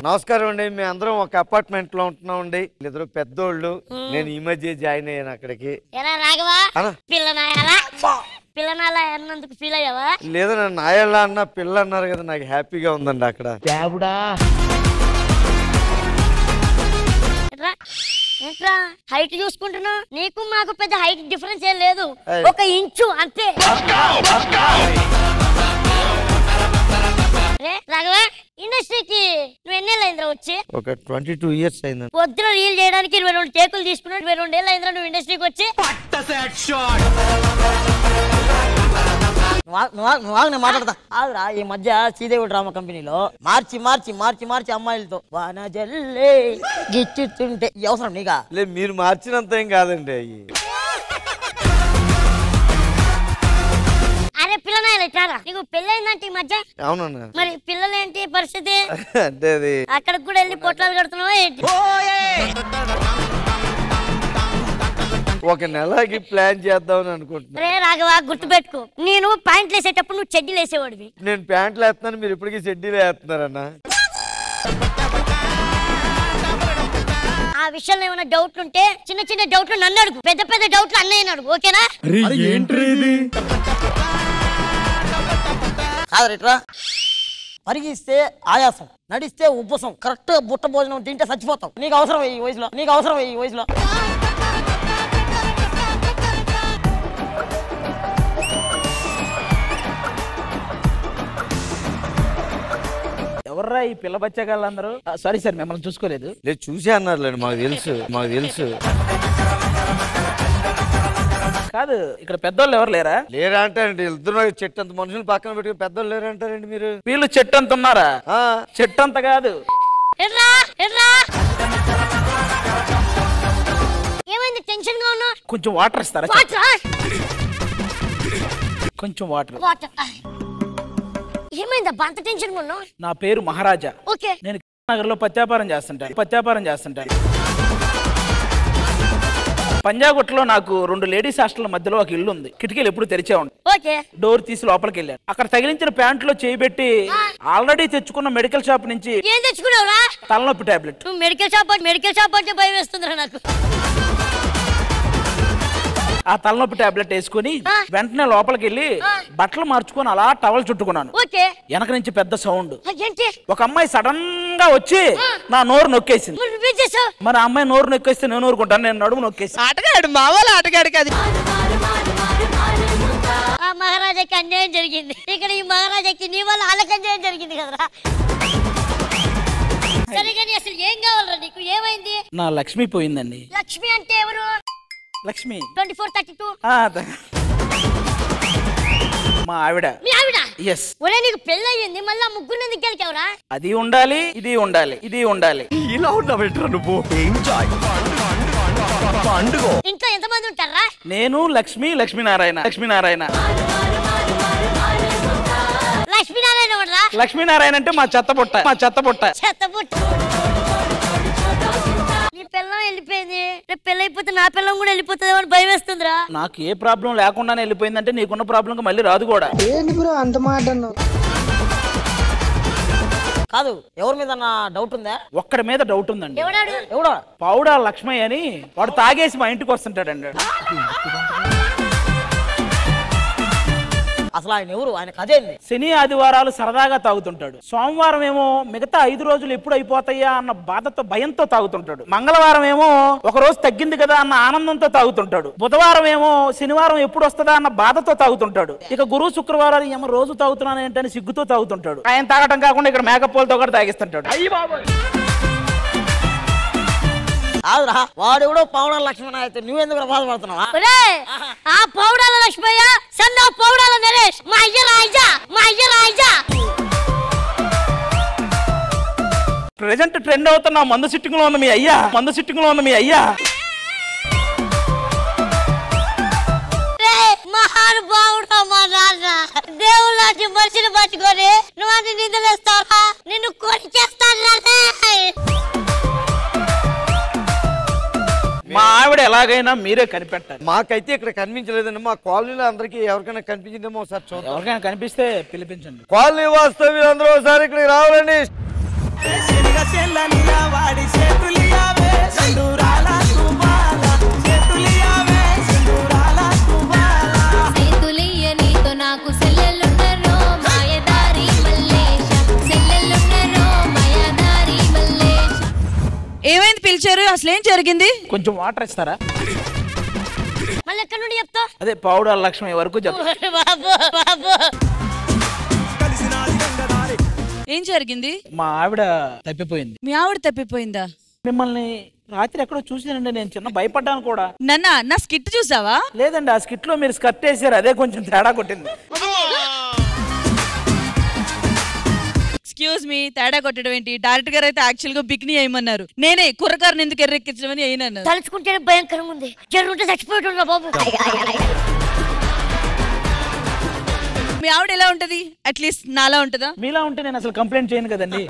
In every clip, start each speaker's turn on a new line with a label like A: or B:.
A: నమస్కారం అండి. మేము అందరం ఒక అపార్ట్మెంట్ లో ఉంటున్నాం అండి. ఇద్దరు పెద్దోళ్ళు. నేను ఈ మధ్య జాయిన్ అయ్యాను అక్కడికి.
B: పిల్లనాలా అన్నందుకు ఫీల్ అయ్యావా?
A: లేదా నాయల్లా అన్న పిల్ల అన్నారు కదా, నాకు హ్యాపీగా ఉందండి అక్కడ.
B: ఏంట్రా హైట్ చూసుకుంటున్నా? నీకు మాకు పెద్ద హైట్ డిఫరెన్స్ ఏం లేదు, 1 ఇంచు అంతే. రాఘవా, ఇండస్ట్రీకి నువ్వు ఎన్నేళ్ళైందిరా వచ్చి?
A: ఒక 22 ఇయర్స్ అయింది.
B: పొద్దున రీల్ చేయడానికి 22 టేకులు తీసుకున్నావు. 22 ఏళ్ళు అయిందిరా నువ్వు ఇండస్ట్రీకి వచ్చి.
C: నేను మాట్లాడతా ఆదురా. ఈ మధ్య శ్రీదేవి డ్రామా కంపెనీలో మార్చి అమ్మాయిలతో వాన జల్లే గిచ్చుతుంటే అవసరం నీగా?
A: లేదు, మీరు మార్చినంత ఏం కాదండి అయ్యి.
B: అరే పిల్లనాయలా, నీకు పెళ్ళైందంటే ఈ మధ్య?
A: అవునన్నా.
B: మరి పిల్లలేంటి పరిస్థితి?
A: అంటే అది
B: అక్కడికి కూడా వెళ్ళి పొట్లాలు కడుతున్నావా ఏంటి?
A: ఒక నెలకి ప్లాన్ చేద్దామని అనుకుంటున్నా.
B: రే రాఘవా, గుర్తుపెట్టుకో, నేను ప్యాంట్లు వేసేటప్పుడు నువ్వు చెడ్డీలు వేసేవాడివి.
A: నేను ప్యాంట్లు వేస్తున్నాను, మీరు ఇప్పటికీ చెడ్డీలు వేస్తున్నారన్న.
B: ఆ విషయంలో ఏమైనా డౌట్లు ఉంటే చిన్న డౌట్లు నన్ను అడుగు, పెద్ద డౌట్లు అన్నయ్యని అడుగు, ఓకేనా?
C: కాదరేట్రా, పరిగిస్తే ఆయాసం, నడిస్తే ఉబ్బసం, కరెక్ట్ బుట్ట భోజనం తింటే చచ్చిపోతాం. నీకు అవసరం ఈ వయసులో.
D: ఎవర్రా ఈ పిల్ల బచ్చాగాళ్ళందరూ? సారీ సార్, మిమ్మల్ని చూసుకోలేదు.
A: లేదు, చూసే అన్నారులేండి, మాకు తెలుసు.
D: కాదు, ఇక్కడ పెద్దోళ్ళు ఎవరు లేరా?
A: లేరా అంటారండి, ఇద్దరు చెట్టు అంత మనుషులు పక్కన పెట్టుకుని పెద్దోళ్ళు లేరా అంటారండి మీరు.
D: వీళ్ళు చెట్టు అంత ఉన్నారా? చెట్టు అంత కాదు.
B: ఏమైంది, టెన్షన్ గా ఉన్నా?
D: కొంచెం వాటర్ ఇస్తారా? కొంచెం వాటర్.
B: ఏమైందా అంత టెన్షన్ గా ఉన్నావు?
D: నా పేరు మహారాజా.
B: ఓకే.
D: నేను నగర్ లో పత్యాపారం చేస్తుంటాను. పంజాగుట్టలో నాకు 2 లేడీస్ హాస్టల్ మధ్యలో ఒక ఇల్లు ఉంది. కిటికీలు ఎప్పుడు తెరిచే ఉంటాయి. డోర్ తీసి లోపలికి వెళ్ళాను. అక్కడ తగిలించిన ప్యాంట్ లో చేయబెట్టి ఆల్రెడీ తెచ్చుకున్న మెడికల్ షాప్ నుంచి
B: ఏం తెచ్చుకున్నావురా?
D: తలనొప్పి టాబ్లెట్.
B: మెడికల్ షాప్ అంటే భయం వేస్తుందిరా నాకు.
D: ఆ తలనొప్పి టాబ్లెట్ వేసుకుని వెంటనే లోపలికి వెళ్ళి బట్టలు మార్చుకొని అలా టవల్ చుట్టుకున్నాను. వెనక నుంచి పెద్ద సౌండ్. ఒక అమ్మాయి సడన్ గా వచ్చి నా నోరు నొక్కేసింది. మరి ఆ అమ్మాయి నోరు నొక్కేస్తే నేను ఊరుకుంటాను? నేను నడుము నొక్కేసి.
E: ఆటగాడు మావాళ్ళు ఆటగాడు కాదు.
B: ఆ మహారాజాకి అన్యాయం జరిగింది. ఇక్కడ ఈ మహారాజాకి నీ వల్ల వాళ్ళకి అన్యాయం జరిగింది కదరా. సరిగా అసలు ఏం కావాలరా నీకు? ఏమైంది?
D: నా లక్ష్మి పోయిందండి.
B: లక్ష్మి అంటే ఎవరు?
D: లక్ష్మి
B: 2432.
D: మా ఆవిడ.
B: మీ ఆవిడ?
D: yes.
B: ఒరే నీకు పెళ్లి అయ్యింది, మళ్ళీ ముగ్గురు ఎందుకు గెలిచావురా?
D: అది ఉండాలి, ఇది ఉండాలి.
A: ఇలా ఉండబెట్టరా నువ్వు.
B: ఇంట్లో ఎంతమంది ఉంటారా?
D: నేను లక్ష్మీనారాయణ. లక్ష్మీనారాయణ అంటే మా చెత్త పుట్ట.
B: నీ పిల్లం వెళ్ళిపోయింది, రేపు పెళ్ళి అయిపోతే నా పిల్లం కూడా వెళ్ళిపోతుంది అని భయం వేస్తుందిరా.
D: నాకు ఏ ప్రాబ్లం లేకుండానే వెళ్ళిపోయిందంటే నీకున్న ప్రాబ్లం మళ్ళీ రాదు కూడా.
C: అంత మాట కాదు. ఎవరి మీద డౌట్ ఉందా?
D: ఒక్కడి మీద డౌట్ ఉందండి.
B: ఎవడా?
D: పౌడా లక్ష్మయ్య అని, వాడు తాగేసి మా ఇంటికి వస్తుంటాడండి.
C: అసలు ఆయన ఎవరు? ఆయన కదేంది?
D: శని ఆదివారాలు సరదాగా తాగుతుంటాడు. సోమవారం ఏమో మిగతా 5 రోజులు ఎప్పుడు అయిపోతాయా అన్న బాధతో భయంతో తాగుతుంటాడు. మంగళవారం ఏమో ఒక రోజు తగ్గింది కదా అన్న ఆనందంతో తాగుతుంటాడు. బుధవారం ఏమో శనివారం ఎప్పుడు వస్తుందా అన్న బాధతో తాగుతుంటాడు. ఇక గురు శుక్రవారాలు ఏమో రోజు తాగుతున్నాను ఏంటని సిగ్గుతో తాగుతుంటాడు. ఆయన తాగటం కాకుండా ఇక్కడ మేకప్ పోలతో కూడా తాగిస్తుంటాడు.
C: కాదురా, వాడెవడో పౌడాల లక్ష్మణ అయితే నువ్వెందుకు బాధపడుతున్నావా?
B: ఆ పౌడాల లక్ష్మయ్య సన్న పౌడాల నరేష్ మా అయ్య రాజా.
D: ప్రెజెంట్ ట్రెండ్ అవుతున్న మందు సిట్టింగ్ లో ఉంది మీ అయ్యా.
B: మహానుభావుడు మా నాన్న, దేవుళ్ళ మనిషిని పట్టుకొని నువ్వు అన్ని నిందలేస్తావా? నిన్ను కొరికేస్తాను.
D: మా ఆవిడ ఎలాగైనా మీరే కనిపెట్టాలి.
A: మాకైతే ఇక్కడ కనిపించలేదండి. మా కాలనీలో అందరికి ఎవరికైనా కనిపించిందేమో ఒకసారి చూడండి.
D: ఎవరికైనా కనిపిస్తే పిలిపించండి.
A: కాలనీ వాస్తవ్యులు అందరూ ఒకసారి ఇక్కడికి రావాలండి.
F: ఏమైంది పిలిచారు? అసలు ఏం జరిగింది?
D: కొంచెం వాటర్ ఇస్తారా?
B: మళ్ళీ ఎక్కడి నుండి చెప్తా?
D: అదే పావుడాల లక్ష్మి వరకు చెప్తా.
B: బాబు బాబు
F: ఏం జరిగింది?
D: మా ఆవిడ తప్పిపోయింది.
F: మీ ఆవిడ తప్పిపోయిందా?
D: మిమ్మల్ని రాత్రి ఎక్కడో చూసానండి, నేను చిన్న భయపడ్డాను కూడా.
F: నా స్కిట్ చూసావా?
D: లేదండి, ఆ స్కిట్ లో మీరు స్కర్ట్ వేసారు, అదే కొంచెం తేడా కొట్టింది.
F: ఎక్స్క్యూజ్ మీ, తేడా కొట్టడం ఏంటి? డైరెక్టర్ గారు అయితే యాక్చువల్ గా బికినీ అయ్యమన్నారు. నేనే కుర్రకారుని ఎందుకు ఎర్రెక్కించమని అయినాను.
B: తలుచుకుంటేనే భయంకరంగా ఉంది. జరుగుంటే చచ్చిపోతుండ్రా బాబు.
F: మీ ఆవిడ ఎలా ఉంటది? అట్లీస్ట్ నాలా ఉంటదా?
D: మీలా ఉంటే నేను అసలు కంప్లైంట్ చేయను కదండి.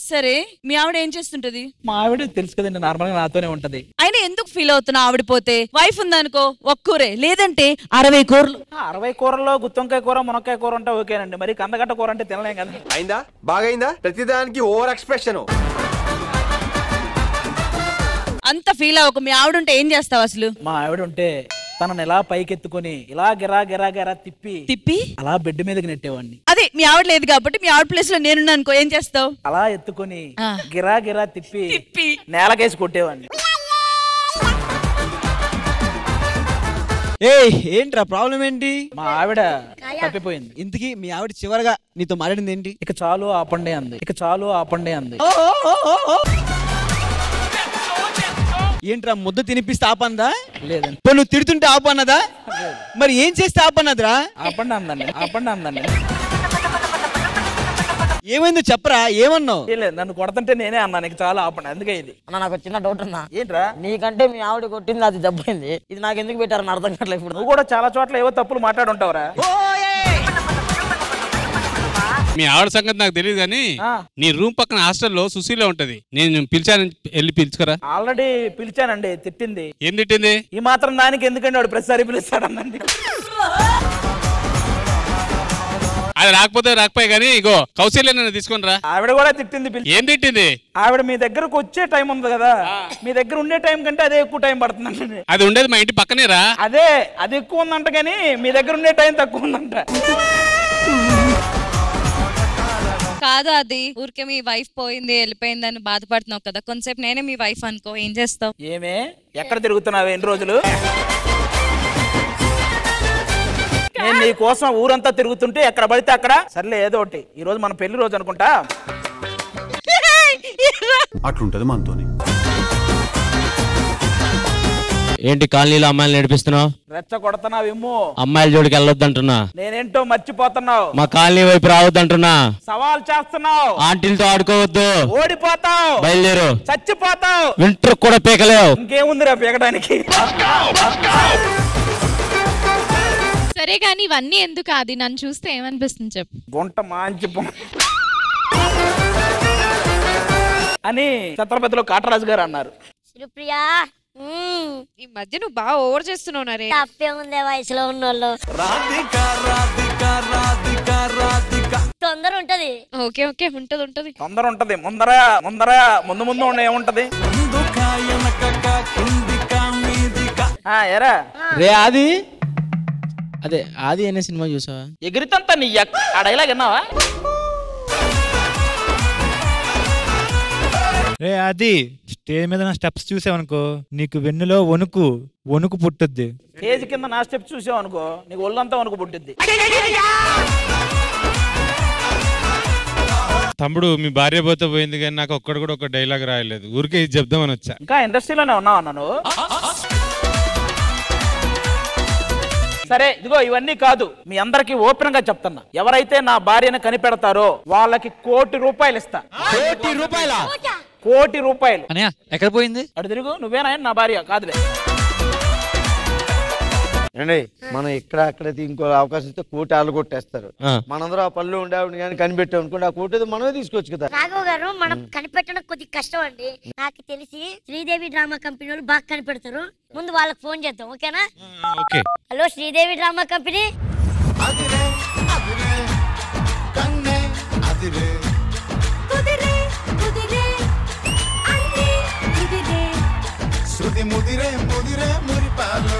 F: సరే, మీ ఆవిడ ఏం చేస్తుంటది?
D: మా ఆవిడ తెలుసు కదండి, నార్మల్ గా నాతోనే ఉంటది.
F: అయినా ఎందుకు ఫీల్ అవుతున్నా? ఆవిడ పోతే వైఫ్ ఉందనుకో ఒక్క కూరే, లేదంటే 60 కూరలు.
D: 60 కూరల్లో గుత్తొంకాయ కూర మునక్కాయ కూర అంటే ఓకేనండి, మరి కందగడ్డ కూర అంటే తినలేం కదా.
G: అయిందా? బాగైందా? ప్రతిదానికి ఓవర్ ఎక్స్ప్రెషన్.
F: అంత ఫీల్ అవ్వకు. మీ ఆవిడ ఉంటే ఏం చేస్తావు అసలు?
D: మా ఆవిడ ఉంటే తనని ఎలా పైకెత్తుకొని ఇలా గిరా గిరా గిరా తిప్పి అలా బెడ్ మీదకి నెట్టేవాడిని.
F: అదే మీ ఆవిడ లేదు కాబట్టి మీ ఆవిడ ప్లేస్ లో నేనున్నా అనుకో, ఏం చేస్తావు?
D: అలా ఎత్తుకొని గిరా గిరా తిప్పి నేలకేసి కొట్టేవాడిని.
H: ఏంట్రా ప్రాబ్లం ఏంటి?
D: మా ఆవిడ తప్పిపోయింది.
H: ఇంతకీ మీ ఆవిడ చివరగా నీతో మాట్లాడింది ఏంటి?
D: ఇక చాలు ఆపండి అంది.
H: ఏంట్రా ముద్ద తినిపిస్తే ఆపన్నదా?
D: లేదండి.
H: నువ్వు తిడుతుంటే ఆపన్నదా? మరి ఏం చేస్తే ఆపన్నదిరా?
D: ఆపండి అందండి.
H: ఏమైందో చెప్పరా, ఏమన్నావు?
D: లేదు, నన్ను కొడతంటే నేనే అన్నా నీకు చాలా ఆపండి, అందుకే ఇది.
C: అన్న నాకు చిన్న డౌట్ అన్నా.
D: ఏంట్రా?
C: నీకంటే మీ ఆవిడ కొట్టింది, అది దెబ్బైంది. ఇది నాకు ఎందుకు పెట్టారని అర్థం కావట్లేదు. ఇప్పుడు
D: నువ్వు కూడా చాలా చోట్ల ఏవో తప్పులు మాట్లాడుంటావురా.
I: మీ ఆవిడ సంగతి నాకు తెలియదు కానీ నీ రూమ్ పక్కన హాస్టల్లో సుశీల ఉంటది, నేను పిలిచాను, వెళ్ళి పిలుచుకరా.
D: ఆల్రెడీ పిలిచానండి, తిట్టింది.
I: ఏం తిట్టింది?
D: ఈ మాత్రం దానికి ఎందుకండి వాడు ప్రతిసారి పిలుస్తాడన్నండి.
I: అది రాకపోయి కానీ ఇగో కౌశల్య నన్ను తీసుకొని రా.
D: ఆవిడ కూడా తిట్టింది.
I: ఏం తిట్టింది?
D: ఆవిడ మీ దగ్గరకు వచ్చే టైం ఉంది కదా, మీ దగ్గర ఉండే టైం కంటే అదే ఎక్కువ టైం పడుతుందండి.
I: అది ఉండేది మా ఇంటి పక్కనే రా.
D: అది ఎక్కువ ఉందంట కానీ మీ దగ్గర ఉండే టైం తక్కువ ఉందంట.
F: కాదు, అది ఊరికే మీ వైఫ్ పోయింది వెళ్ళిపోయింది అని బాధపడుతున్నావు కదా, కొంతసేపు నేనే మీ వైఫ్ అనుకో, ఏం చేస్తావు?
D: ఏమే ఎక్కడ తిరుగుతున్నావు ఎన్ని రోజులు? నేను నీ కోసం ఊరంతా తిరుగుతుంటే ఎక్కడ పడితే అక్కడ. సర్లే ఏదో ఒకటి, ఈ రోజు మన పెళ్లి రోజు అనుకుంటా.
J: అట్లుంటది మనతోని.
K: ఏంటి కాలనీలో అమ్మాయిలు నడిపిస్తున్నావు?
D: రెచ్చ కొడుతున్నావేమో.
K: అమ్మాయిల జోడికి వెళ్ళొద్దంటున్నా.
D: నేనేంటో మర్చిపోతున్నావు.
K: మా కాలనీ వైపు రావద్దంటున్నా.
D: సవాల్ చేస్తున్నావు.
K: ఆంటీలతో ఆడుకోవద్దు.
D: ఓడిపోతావు.
K: బయలుదేరు.
D: చచ్చిపోతావు.
K: వింటర్ కూడా పీకలేవు.
D: ఇంకేముందిరా పీకడానికి?
L: సరే కానీ ఇవన్నీ ఎందుకు? అది నన్ను చూస్తే ఏమనిపిస్తుంది చెప్పు.
D: గుంట మంచి అని ఛత్రపతిలో కాటరాజు గారు అన్నారు.
B: శ్రీప్రియా,
L: ఈ మధ్య నువ్వు బాగా ఓవర్ చేస్తున్నావు నరే.
B: తప్పే ఉందే వయసులో ఉన్నోళ్ళు. తొందర ఉంటది.
L: ఓకే ఉంటది.
D: తొందర ఉంటది. ముందు ఏముంటది? ఎరా
H: రే ఆది, అదే ఆది అనే సినిమా చూసావా?
D: ఎగిరితంతా నీ ఆ డైలాగ్ విన్నావా?
M: రే అది స్టేజ్ మీద నా స్టెప్స్ చూసావనుకో, నీకు వెన్నులో వణుకు పుట్టుద్ది.
D: స్టేజ్ కింద నా స్టెప్స్ చూసావు అనుకో, నీకు ఒళ్ళంతా వణుకు పుట్టుద్ది.
I: తమ్ముడు మీ భార్య పోతే పోయింది కానీ నాకు ఒక్కడు కూడా ఒక డైలాగ్ రాయలేదు, ఊరికే ఇది చెప్దామని వచ్చా.
D: ఇంకా ఇండస్ట్రీలోనే ఉన్నావు అన్నాను. సరే ఇదిగో ఇవన్నీ కాదు, మీ అందరికి ఓపెన్ గా చెప్తున్నా, ఎవరైతే నా భార్యను కనిపెడతారో వాళ్ళకి ₹1,00,00,000 ఇస్తా. ₹1,00,00,000.
H: ఎక్కడ పోయింది?
D: అటు తిరుగు, నువ్వేనా నా భార్య? కాదులే.
A: అండి మనం ఇక్కడ అక్కడ ఇంకో అవకాశం ఇస్తే కోటి ఆలు కొట్టేస్తారు. మనందరూ ఆ పళ్ళు ఉండేవాడిని కానీ కనిపెట్టాం అనుకోండి, ఆ కోటి మనమే తీసుకోవచ్చు కదా.
B: రాఘవ్ గారు, మనం కనిపెట్టడం కొద్దిగా కష్టం అండి. నాకు తెలిసి శ్రీదేవి డ్రామా కంపెనీ వాళ్ళు బాగా కనిపెడతారు. ముందు వాళ్ళకి ఫోన్ చేద్దాం, ఓకేనా? Hello Sridevi drama company.
N: ముదిరే మురిపాలు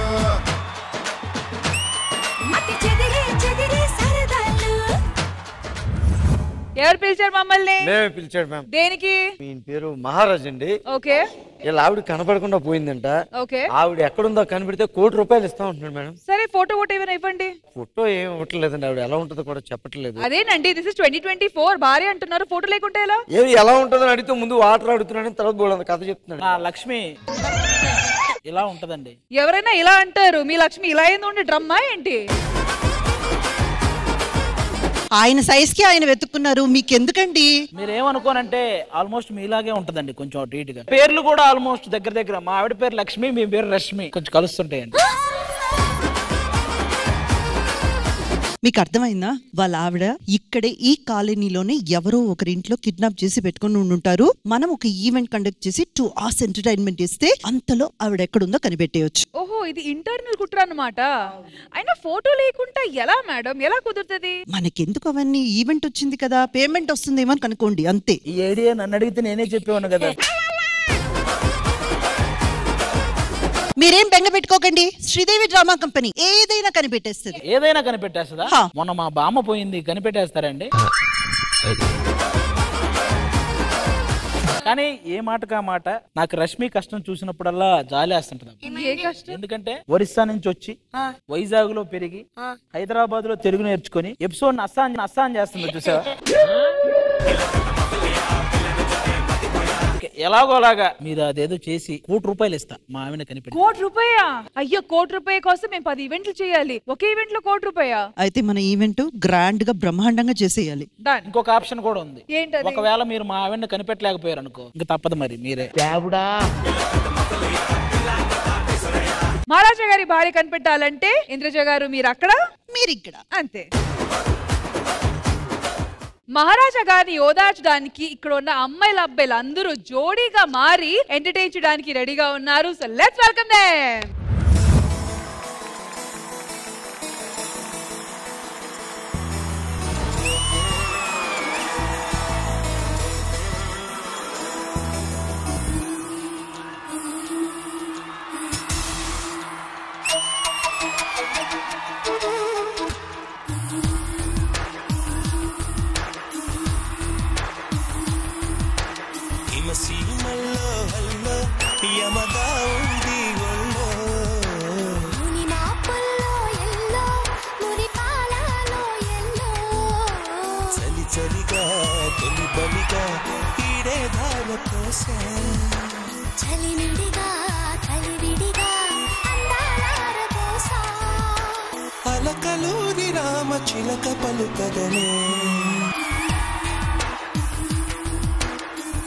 O: ఎవరు పిలిచారు మమ్మల్ని?
A: మేమే పిలిచాడు మ్యామ్.
O: దేనికి?
A: మీ పేరు మహారాజ్ అండి.
O: ఓకే.
A: ఇలా ఆవిడ కనపడకుండా పోయిందంట.
O: ఓకే.
A: ఆవిడ ఎక్కడుందో కనిపెడితే ₹1,00,00,000 ఇస్తా ఉంటున్నాడు మేడం.
O: సరే ఫోటో ఏమైనా ఇవ్వండి.
A: ఫోటో ఏం ఇవ్వట్లేదండి. ఆవిడ ఎలా ఉంటుందో కూడా చెప్పట్లేదు.
O: అదేనండి, దిస్ ఇస్ 2024 భార్య అంటున్నారు, ఫోటో లేకుంటే ఎలా?
A: ఏమి ఎలా ఉంటుందో అడిగితే ముందు వాటర్ అడుగుతున్నాడు, తర్వాత బోల్డ్ కథ చెప్తున్నాడు.
D: లక్ష్మి ఇలా ఉంటదండి.
O: ఎవరైనా ఇలా అంటారు. మీ లక్ష్మి ఇలా ఏంది డ్రమ్మా ఏంటి?
E: ఆయన సైజ్ కి ఆయన వెతుక్కున్నారు, మీకెందుకండి?
D: మీరేమనుకోనంటే ఆల్మోస్ట్ మీలాగే ఉంటదండి, కొంచెం అటు ఇటుగా. పేర్లు కూడా ఆల్మోస్ట్ దగ్గర. మా ఆవిడ పేరు లక్ష్మి, మీ పేరు రష్మి, కొంచెం కలుస్తుంటాయండి.
E: మీకు అర్థమైందా? వాళ్ళ ఆవిడ ఇక్కడే ఈ కాలనీలోనే ఎవరో ఒకరింట్లో కిడ్నాప్ చేసి పెట్టుకుని ఉంటారు. మనం ఒక ఈవెంట్ కండక్ట్ చేసి 2 hours ఎంటర్టైన్మెంట్ ఇస్తే అంతలో ఆవిడ ఎక్కడుందో కనిపెట్టేయచ్చు.
O: ఓహో, ఇది ఇంటర్నల్ కుట్ర అన్నమాట. అయినా ఫోటో లేకుండా ఎలా మేడం, ఎలా కుదురుతుంది?
E: మనకెందుకు అవన్నీ? ఈవెంట్ వచ్చింది కదా, పేమెంట్ వస్తుందేమో అని కనుకోండి, అంతే.
D: ఈ ఐడియా నన్ను అడిగితే నేనే చెప్పేవాను కదా.
E: మీరేం బెంగ పెట్టుకోకండి, శ్రీదేవి డ్రామా కంపెనీ ఏదైనా కనిపెట్టేస్తుంది.
D: ఏదైనా కనిపెట్టేస్తుందా? మొన్న మా బామ్మ పోయింది, కనిపెట్టేస్తారండి. కానీ ఏ మాటకా మాట నాకు రష్మి కష్టం చూసినప్పుడల్లా జాలేస్తుంటది. ఎందుకంటే ఒరిస్సా నుంచి వచ్చి వైజాగ్ లో పెరిగి హైదరాబాద్ లో తెలుగు నేర్చుకుని ఎపిసోడ్ అస్సాన్ చేస్తుంది చూసావా. ఎలాగోలాగా మీరు అదేదో చేసి ₹1,00,00,000 ఇస్తా మా ఆమెను కనిపెట్టి.
O: ₹1,00,00,000? అయ్యో, ₹1,00,00,000 కోసం మేము 10 ఈవెంట్లు చేయాలి. ఒకే ఈవెంట్ లో ₹1,00,00,000?
E: అయితే మన ఈవెంట్ గ్రాండ్ గా బ్రహ్మాండంగా చేసేయాలి.
D: ఇంకొక ఆప్షన్ కూడా ఉంది.
O: ఏంటది?
D: ఒకవేళ మీరు మా ఆవిడని కనిపెట్టలేకపోయారు అనుకో, ఇంకా తప్పదు మరి మీరే.
O: మహారాజా గారి భార్య కనిపెట్టాలంటే ఇంద్రజ గారు మీరు అక్కడ,
E: మీరు ఇక్కడ,
O: అంతే. మహారాజా గారిని ఓదార్చడానికి ఇక్కడ ఉన్న అమ్మాయిల అబ్బాయిలు అందరూ జోడీగా మారి ఎంటర్టైన్ చేయడానికి రెడీగా ఉన్నారు. So let's welcome them.
N: అలకలూరి రామ చిలక పలుకదనే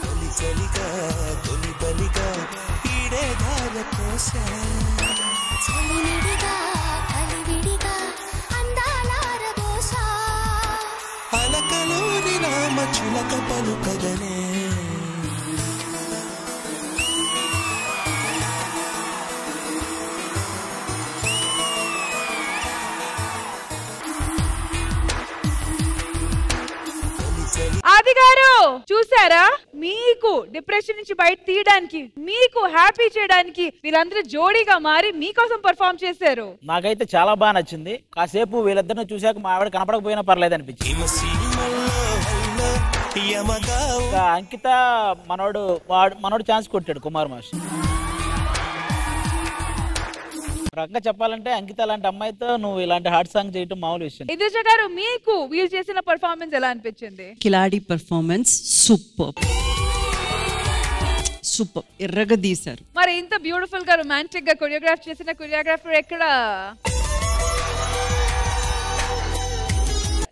N: తొలి చలిగా తొలి బలిగా ఈడే ధార పోసా చలినిడిగా కలివిడిగా అందాలార బోసా అలకలూరి రామ చిలక పలుకదనే.
O: ఆది గారు చూసారా, మీకు డిప్రెషన్ నుంచి బయట తీయడానికి, మీకు హ్యాపీ చేయడానికి వీళ్ళందరూ జోడీగా మారి మీకోసం పర్ఫార్మ్ చేశారు.
D: నాకైతే చాలా బాగా నచ్చింది. కాసేపు వీళ్ళిద్దరిని చూసాక మా ఆవిడ కనపడకపోయినా పర్లేదు అనిపించింది. అంకిత మనోడు ఛాన్స్ కొట్టాడు, కుమార్ మాస్టర్. రకంగా చెప్పాలంటే అంకిత లాంటి అమ్మాయితో నువ్వు ఇలాంటి హార్ట్ సాంగ్ చేయటం మామూలు విషయం.
O: ఇంద్రజ గారు, మీకు వీళ్ళు చేసిన పర్ఫార్మెన్స్ ఎలా అనిపించింది?
E: కిలాడి పర్ఫార్మెన్స్ సూపర్, ఎర్రగా తీశారు.
O: మరి ఇంత బ్యూటిఫుల్ గా రొమాంటిక్ గా కొరియోగ్రాఫ్ చేసిన కొరియోగ్రాఫర్ ఎక్కడ?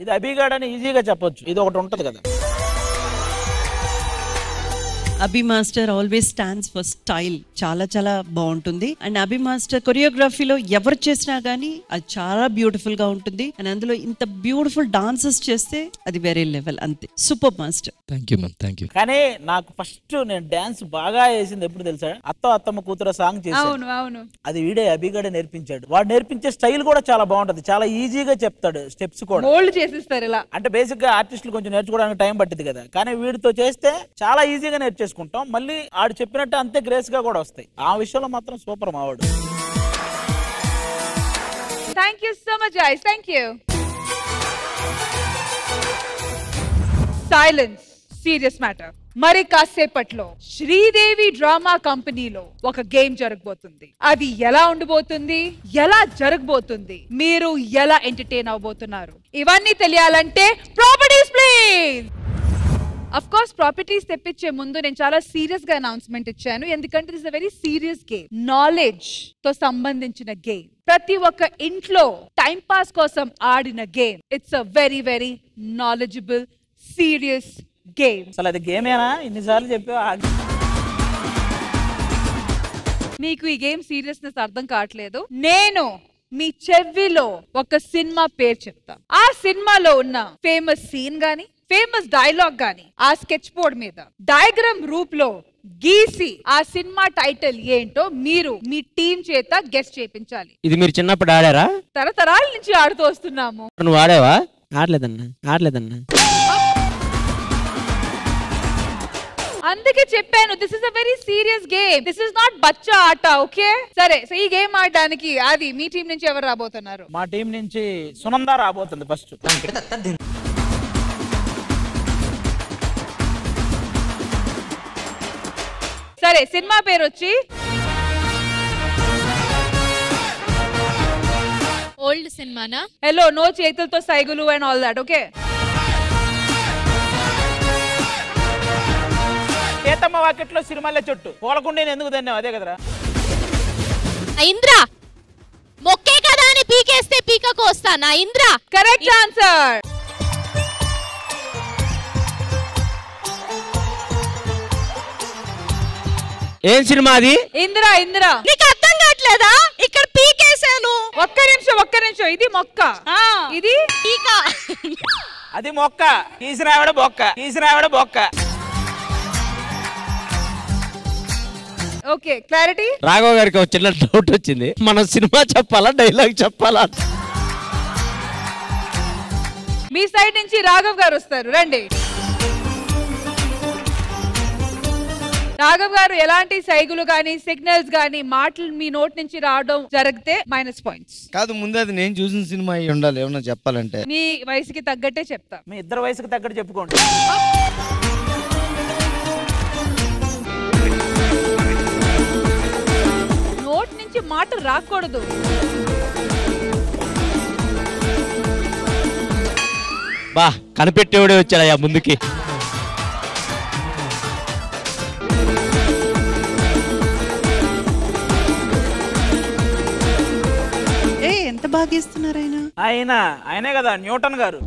D: ఇది అభిగాడ్ అని ఈజీగా చెప్పొచ్చు, ఇది ఒకటి ఉంటది కదా.
E: Abhi master always stands for style. చాలా చాలా బాగుంటుంది. అండ్ అభి మాస్టర్ కొరియోగ్రఫీలో ఎవరు చేసినా గానీ అది చాలా బ్యూటిఫుల్ గా ఉంటుంది. అండ్ అందులో ఇంత బ్యూటిఫుల్ డాన్సెస్ చేస్తే అది వేరే లెవెల్, అంతే. Super master.
K: Thank you ma'am, thank you.
D: కానీ నాకు ఫస్ట్ నేను డాన్స్ బాగా వేసింది ఎప్పుడు తెలుసా? అత్తమ్మ కూతురు సాంగ్ చేశాను, అది వీడే అభిగాడే నేర్పించాడు. వాడు నేర్పించే స్టైల్ కూడా చాలా బాగుంటది, చాలా ఈజీగా చెప్తాడు, స్టెప్స్ కూడా
O: మోల్డ్ చేసిస్తారు ఇలా.
D: అంటే బేసిక్ గా ఆర్టిస్టులు కొంచెం నేర్చుకోవడానికి టైం పట్టింది కదా, కానీ వీడితో చేస్తే చాలా ఈజీగా నేర్చేసుకుంటాం. మళ్ళీ ఆడు చెప్పినట్టు అంతే గ్రేస్ గా కూడా వస్తాయి. ఆ విషయంలో మాత్రం సూపర్ మావాడు.
O: Thank you so much guys. Thank you. Silence, serious matter. మరి కాసేపట్లో శ్రీదేవి డ్రామా కంపెనీలో ఒక గేమ్ జరగబోతుంది. అది ఎలా ఉండబోతుంది, ఎలా జరగబోతుంది, మీరు ఎలా ఎంటర్టైన్ అవబోతున్నారు, ఇవన్నీ తెలియాలంటే properties please. Of course properties తెప్పించే ముందు నేను చాలా సీరియస్ గా అనౌన్స్మెంట్ ఇచ్చాను. ఎందుకంటే it's a very serious game, knowledge తో సంబంధించిన గేమ్, ప్రతి ఒక్క ఇంట్లో టైం పాస్ కోసం ఆడిన game. It's a very very knowledgeable serious game.
D: అసలు అది గేమేనా? ఇన్నిసార్లు చెప్పావు.
O: మీకు ఈ గేమ్ సీరియస్నెస్ అర్థం కావట్లేదు. నేను మీ చెవిలో ఒక సినిమా పేరు చెప్తా. ఆ సినిమాలో ఉన్న ఫేమస్ సీన్ గాని, ఫేమస్ డైలాగ్ గాని ఆ స్కెచ్ బోర్డ్ మీద డయాగ్రామ్ రూప్ లో గీసి ఆ సినిమా టైటిల్ ఏంటో మీరు మీ టీం చేత గెస్ చేయించాలి.
K: ఇది మీరు చిన్నప్పుడు ఆడారా?
O: తరతరాల నుంచి ఆడుతూ వస్తున్నాము.
K: నువ్వు ఆడావా? ఆడలేదన్నా.
O: అందుకే చెప్పాను, this is a very serious game. This is not బచ్చా ఆట. ఓకే సరే, సో ఈ గేమ్ ఆడడానికి అది మీ టీం నుంచి ఎవరు రాబోతున్నారు?
D: మా టీం నుంచి సునంద రాబోతుంది ఫస్ట్.
O: సరే, సినిమా పేరు వచ్చి
L: ఓల్డ్ సినిమానా?
O: హలో, నో చేతులతో సైగులు and all that. Okay,
D: Seethamma Vakitlo సినిమాలే చుట్టూ పోలకుండా ఎందుకు తిన్నావు? అదే కదరా.
L: ఇంద్ర మొక్కే కదా అని పీకేస్తే పీకకు వస్తానా? Indra
O: correct answer.
K: ఏం సినిమా అది?
O: ఇంద్ర.
L: నీకు అర్థం కావట్లేదా? ఇక్కడ పీకేసాను.
O: ఒక్క నిమిషం. ఇది మొక్క, ఇది
L: పీక.
D: అది మొక్క, తీసిరావిడ బొక్క.
O: Okay, clarity.
K: రాఘవ గారికి ఒక చిన్న డౌట్ వచ్చింది. మనం సినిమా చెప్పాలా, డైలాగ్ చెప్పాలా?
O: మీ సైడ్ నుంచి రాఘవ్ గారు వస్తారు, రండి. రాఘవ్ గారు, ఎలాంటి సైగులు గానీ, సిగ్నల్స్ గానీ, మాటలు మీ నోట్ నుంచి రావడం జరిగితే మైనస్ పాయింట్స్.
A: కాదు, ముందు అది నేను చూసిన సినిమా అయి ఉండాలి ఏమన్నా చెప్పాలంటే.
O: మీ వయసుకి తగ్గట్టే చెప్తా.
D: మీ ఇద్దరు వయసుకి తగ్గట్టు చెప్పుకోండి.
O: నోట్ నుంచి మాట రాకూడదు.
K: బా, కనిపెట్టేవాడే వచ్చాడయ్యా ముందుకి.
E: ఎంత బాగా ఇస్తున్నారు
D: ఆయనే కదా న్యూటన్ గారు.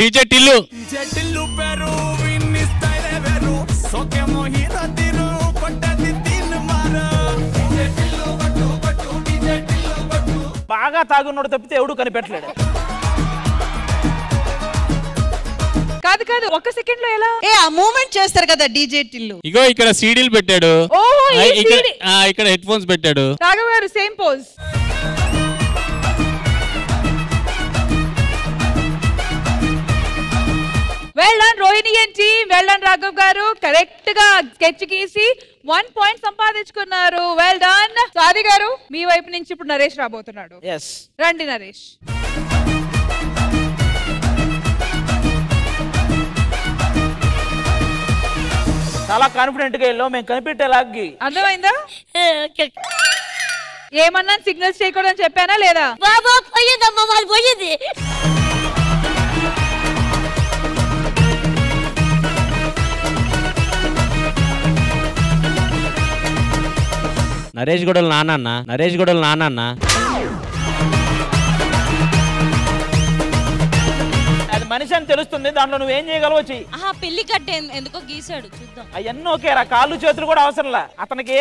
I: డీజే టిల్లు.
D: బాగా తాగున్నాడు తప్పితే ఎవడు కనిపెట్టలేడు.
O: కాదు, ఒక్క సెకండ్ లో ఎలా
E: ఆ మూవ్మెంట్ చేస్తారు కదా డీజే టిల్లు.
I: ఇగో ఇక్కడ సీడీలు పెట్టాడు, ఇక్కడ హెడ్ ఫోన్స్ పెట్టాడు.
O: రాఘవ్ గారు same pose. Well done Rohini and team, well done Raghav గారు. కరెక్ట్ గా స్కెచ్ గీసి 1 పాయింట్ సంపాదించుకున్నారు. Well done. సాది గారు, మీ వైపు నుంచి ఇప్పుడు నరేష్ రాబోతున్నాడు. రండి నరేష్.
D: చాలా కాన్ఫిడెంట్ గా వెళ్ళాం మేము కనిపెట్టేలాగి.
O: అర్థమైందా? ఏమన్నా సిగ్నల్స్ చేయకూడదని చెప్పానా లేదా?
B: బాబా పోయిందమ్మా, మాది పోయింది.
K: నరేష్ గొడవలు నాన్న.
D: అది మనిషి అని తెలుస్తుంది, దాంట్లో నువ్వేం చేయగలవో చెయ్యి.
F: పెళ్లి కట్టే ఎందుకో గీసాడు, చూద్దాం.
D: అవన్నీ ఓకేరా, కాళ్ళు చేతులు కూడా అవసరంలా అతనికి.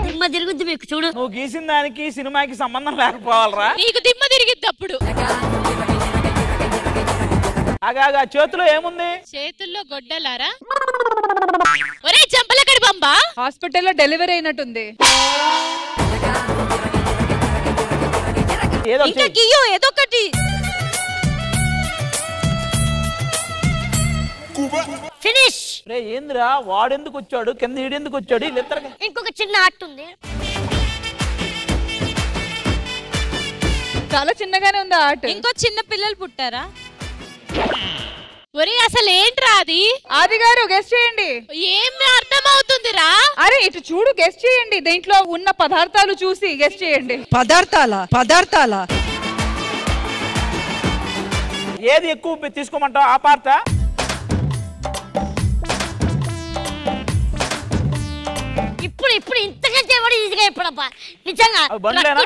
B: దిమ్మ తిరుగుద్ది మీకు, చూడు.
D: నువ్వు గీసిన దానికి సినిమాకి సంబంధం లేకపోవాలరా.
L: నీకు దిమ్మ తిరిగిద్ది అప్పుడు.
D: అగా చేతిలో ఏముంది?
L: చేతుల్లో గొడ్డలారా? ఒరే చంపలకడి బంబా,
O: హాస్పిటల్లో డెలివరీ అయినట్టుంది.
F: ఇంకా గీయో ఏదొకటి.
B: ఫినిష్.
D: రే ఏందిరా వాడెందుకు వచ్చాడు కింద ఈడెందుకు వచ్చాడు వీళ్ళిద్దరు?
B: ఇంకొక చిన్న ఆర్ట్ ఉంది.
O: చాలా చిన్నగానే ఉంది ఆర్ట్.
F: ఇంకో చిన్న పిల్లలు పుట్టారా? ఒరే అసలు ఏంట్రా అది?
O: ఆది గారు గెస్ట్ చేయండి.
F: ఏం అర్థం అవుతుందిరా?
O: అరే ఇటు చూడు, గెస్ట్ చేయండి. దీంట్లో ఉన్న పదార్థాలు చూసి గెస్ట్ చేయండి.
E: పదార్థాల
D: ఏది ఎక్కువ తీసుకోమంటావు? ఆ పార్ట
B: ఇప్పుడు ఇంతకంటే ఎవడు ఈజీగా ఇప్పుడబ్బా నిజంగా.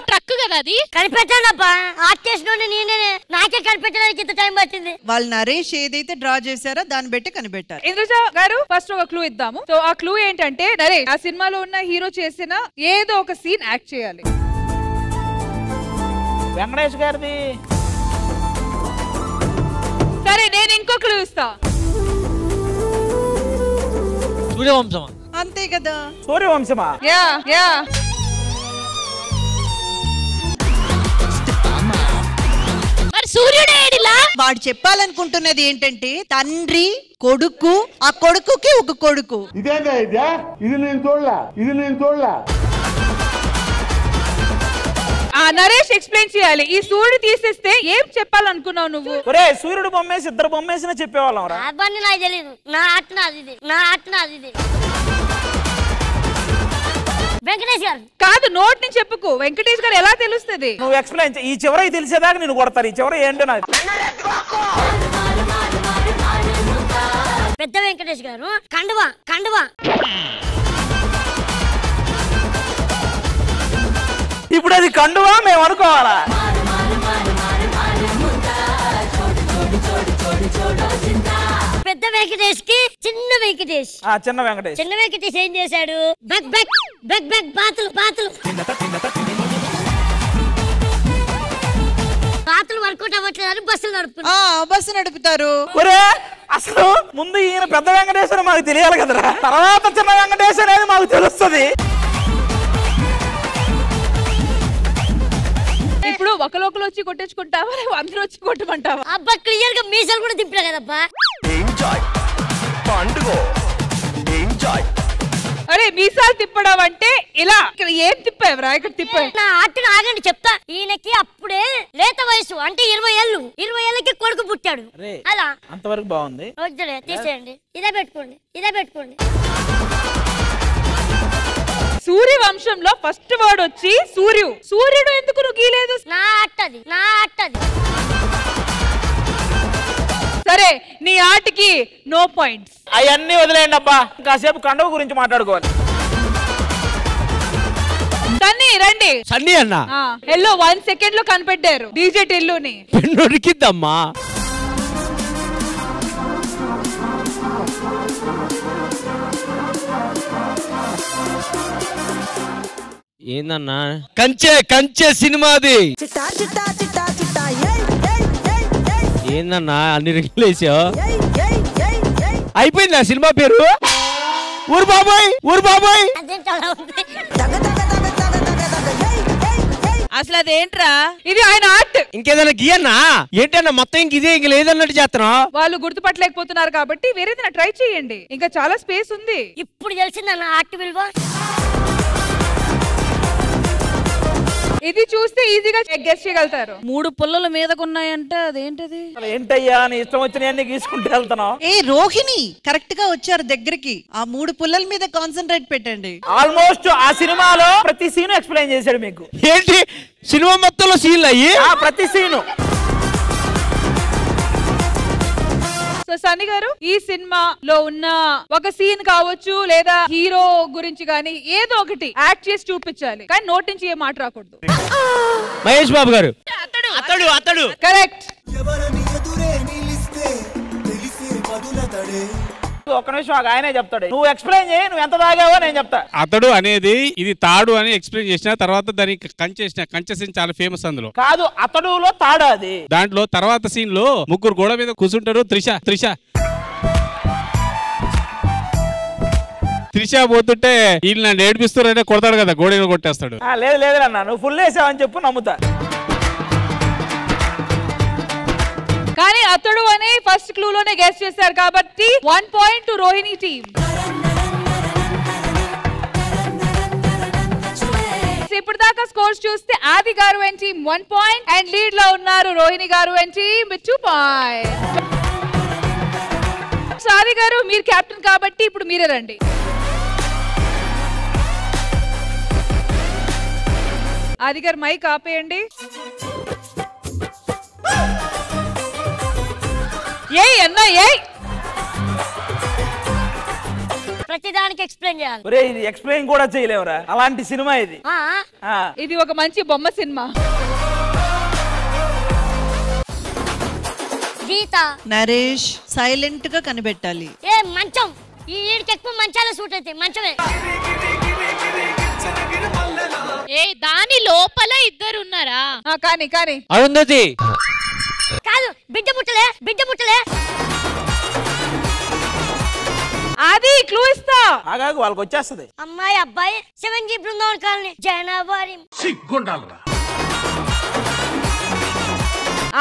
F: ట్రక్ కదా అది.
B: కనిపెట్టానబ్బా, ఆర్ట్ చేసిన నేనే, నాకే కనిపెట్టడానికి ఇంత టైం పట్టింది.
E: వాళ్ళు నరేష్ ఏదైతే డ్రా చేశారో దాన్ని బట్టి కనిపెట్టారు.
O: ఇంద్రజ గారు ఫస్ట్ ఒక క్లూ ఇద్దాము. సో ఆ క్లూ ఏంటంటే నరేష్ ఆ సినిమాలో ఉన్న హీరో చేసిన ఏదో ఒక సీన్ యాక్ట్ చేయాలి.
D: వెంకటేష్ గారిది.
O: సరే నేను ఇంకో క్లూ ఇస్తా.
H: సూర్యవంశమా?
E: అంతే కదా.
D: సూర్యవంశమా?
O: Yeah yeah.
F: మరి సూర్యుడేడిలా?
E: వాడు చెప్పాలనుకుంటున్నది ఏంటంటే తండ్రి కొడుకు, ఆ కొడుకుకి ఒక కొడుకు.
P: ఇది నేను చూడలా.
O: నరేష్ ఎక్స్ప్లెయిన్ చేయాలి. ఈ సూర్యుడు తీసేస్తే ఏం చెప్పాలనుకున్నావు నువ్వు?
D: ఒరే సూర్యుడు బొమ్మేసి ఇద్దరు బొమ్మేసిన చెప్పేవాళ్ళం రా.
B: అవన్నీ నాకు తెలియదు. నా ఆర్ట్ నాది ఇది. వెంకటేష్ గారు
O: కాదు, నోట్ నుంచి చెప్పుకో. వెంకటేష్ గారు ఎలా తెలుస్తుంది?
D: నువ్వు ఎక్స్ప్లెయిన్ ఈ చివర తెలిసేదాకా నేను కొడతారు. ఈ చివర ఏంటో నాకు.
B: పెద్ద వెంకటేష్ గారు కండువా.
D: ఇప్పుడు అది కండువా మేము అనుకోవాలా?
B: పెద్ద వెంకటేష్ కి చిన్న వెంకటేష్. చిన్న వెంకటేష్ ఏం చేశాడు? బాతులు వర్కౌట్ అవ్వట్లేదు,
E: బస్సు నడుపుతారు.
D: అసలు ముందు ఈయన పెద్ద వెంకటేశ్వర మాకు తెలియాలి కదరా, తర్వాత చిన్న వెంకటేశ్ అనేది మాకు తెలుస్తుంది.
O: ఇప్పుడు ఒకరు వచ్చి కొట్టించుకుంటావా, అందరూ వచ్చి కొట్టమంటావా?
B: అబ్బా క్లియర్ గా మీసాలు కూడా తిప్పా కదబ్బా.
O: అరే మీసాలు తిప్పడం అంటే ఇలా ఇక్కడ ఏం తిప్పావురా? ఇక్కడ తిప్పావు.
B: నా ఆటను ఆగండి చెప్తా. ఈయనకి అప్పుడే లేత వయసు, అంటే 20 ఏళ్ళు. 20 ఏళ్ళకి కొడుకు పుట్టాడు. అలా
D: అంతవరకు బాగుంది.
B: వద్దులే తీసేయండి. ఇదే పెట్టుకోండి.
O: సూర్యవంశంలో ఫస్ట్ వర్డ్ వచ్చి సూర్యుడు ఎందుకు నువ్వు గీలేదు?
B: నా ఆటది.
O: సరే నీ ఆటకి నో పాయింట్స్.
D: అవన్నీ వదిలేయండి అబ్బా, కాసేపు కండువ గురించి మాట్లాడుకోవాలి.
O: సన్నీ రండి.
H: సన్నీ అన్న
O: ఎల్లో 1 సెకండ్ లో కనిపెట్టారు డీజే టిల్లుని.
H: ఉడికిద్దమ్మా. ఏందన్నా? కంచె సినిమాది. ఏందన్నా అన్ని రింగులు వేసావు? అయిపోయింది ఆ సినిమా పేరు. ఊరు బాబాయ్.
E: అసలు అదేంట్రా?
O: ఇది ఆయన ఆర్ట్.
H: ఇంకేదన్నా గీయన్నా? ఏంటన్నా మొత్తం ఇంక లేదన్నట్టు చేస్తున్నావు?
O: వాళ్ళు గుర్తుపట్టలేకపోతున్నారు కాబట్టి వేరేదైనా ట్రై చేయండి, ఇంకా చాలా స్పేస్ ఉంది.
B: ఇప్పుడు తెలిసిందన్న ఆర్ట్ విలువ.
O: ఇది చూస్తే ఈజీగా గెస్ చేయగలుగుతారు.
E: 3 పుల్లల మీదకున్నాయంటే అదేంటది?
D: ఏంటయ్యా నీ ఇష్టం వచ్చిన గీసుకుంటూ వెళ్తున్నావు?
E: రోహిణి కరెక్ట్ గా వచ్చారు దగ్గరికి. ఆ 3 పుల్లల మీద కాన్సన్ట్రేట్ పెట్టండి.
D: ఆల్మోస్ట్ ఆ సినిమాలో ప్రతి సీన్ ఎక్స్ప్లెయిన్ చేశాడు మీకు.
H: ఏంటి సినిమా మొత్తంలో సీన్లు అయ్యి?
D: ప్రతి సీను.
O: సో సన్నీ గారు ఈ సినిమాలో ఉన్న ఒక సీన్ కావచ్చు లేదా హీరో గురించి గానీ ఏదో ఒకటి యాక్ట్ చేసి చూపించాలి, కానీ నోటి నుంచి ఏ మాట రాకూడదు.
H: మహేష్ బాబు గారు. అతడు
O: కరెక్ట్.
D: ఒక్క నిమిషం ఆయనే చెప్తాడు. నువ్వు ఎక్స్ప్లెయిన్ చేయి, నువ్వు ఎంత తాగావో నేను చెప్తా.
I: అతడు అనేది ఇది తాడు అని ఎక్స్ప్లెయిన్ చేసిన తర్వాత దానికి కంచె సీన్ చాలా ఫేమస్. అందులో
D: కాదు అతడులో తాడు అది.
I: దాంట్లో తర్వాత సీన్ లో 3 గోడ మీద కూర్చుంటారు. త్రిష పోతుంటే వీళ్ళు నన్ను ఏడిపిస్తారంటే కొడతాడు కదా, గోడ కొట్టేస్తాడు.
D: లేదు అన్న, నువ్వు ఫుల్ వేసావని చెప్పు నమ్ముతా.
O: కానీ అతడు అనే ఫస్ట్ క్లూ లోనే గెస్ చేశారు కాబట్టి 1 పాయింట్ టు రోహిణి టీమ్. ఇప్పుడు దాకా స్కోర్స్ చూస్తే ఆది గారు and team 1 point and lead లో ఉన్నారు Rohini garu and team with 2 points. So ఆది గారు మీరు కెప్టెన్ కాబట్టి ఇప్పుడు మీరే రండి. ఆది గారు మైక్ ఆపేయండి. ఏయ్ అన్న ఏయ్
B: ప్రతిదానికి ఎక్స్ప్లెయిన్ చేయాలి.
D: ఒరే ఇది ఎక్స్ప్లెయిన్ కూడా చేయలేవురా, అలాంటి సినిమా ఇది.
O: ఇది ఒక మంచి బొమ్మ సినిమా.
B: గీత
E: నరేష్ సైలెంట్ గా కనిపెట్టాలి.
B: ఏ మంచం, ఈ ఈడికి ఎక్కువ మంచాలే సూట్ అవుతాయి. మంచమే.
L: ఏ దాని లోపల ఇద్దరు ఉన్నారా?
O: కానీ కానీ
K: అరుంధతి
B: కాదు, బిడ్డ పుట్టలే, బిడ్డ పుట్టలే.
O: అది క్లూ ఇస్తా.
D: ఆగాగు వాళ్ళకి వచ్చేస్తది.
B: అమ్మాయి అబ్బాయి 7G బృందావన్ కాలనీ జనవరి.
P: సిగ్గుండాలరా.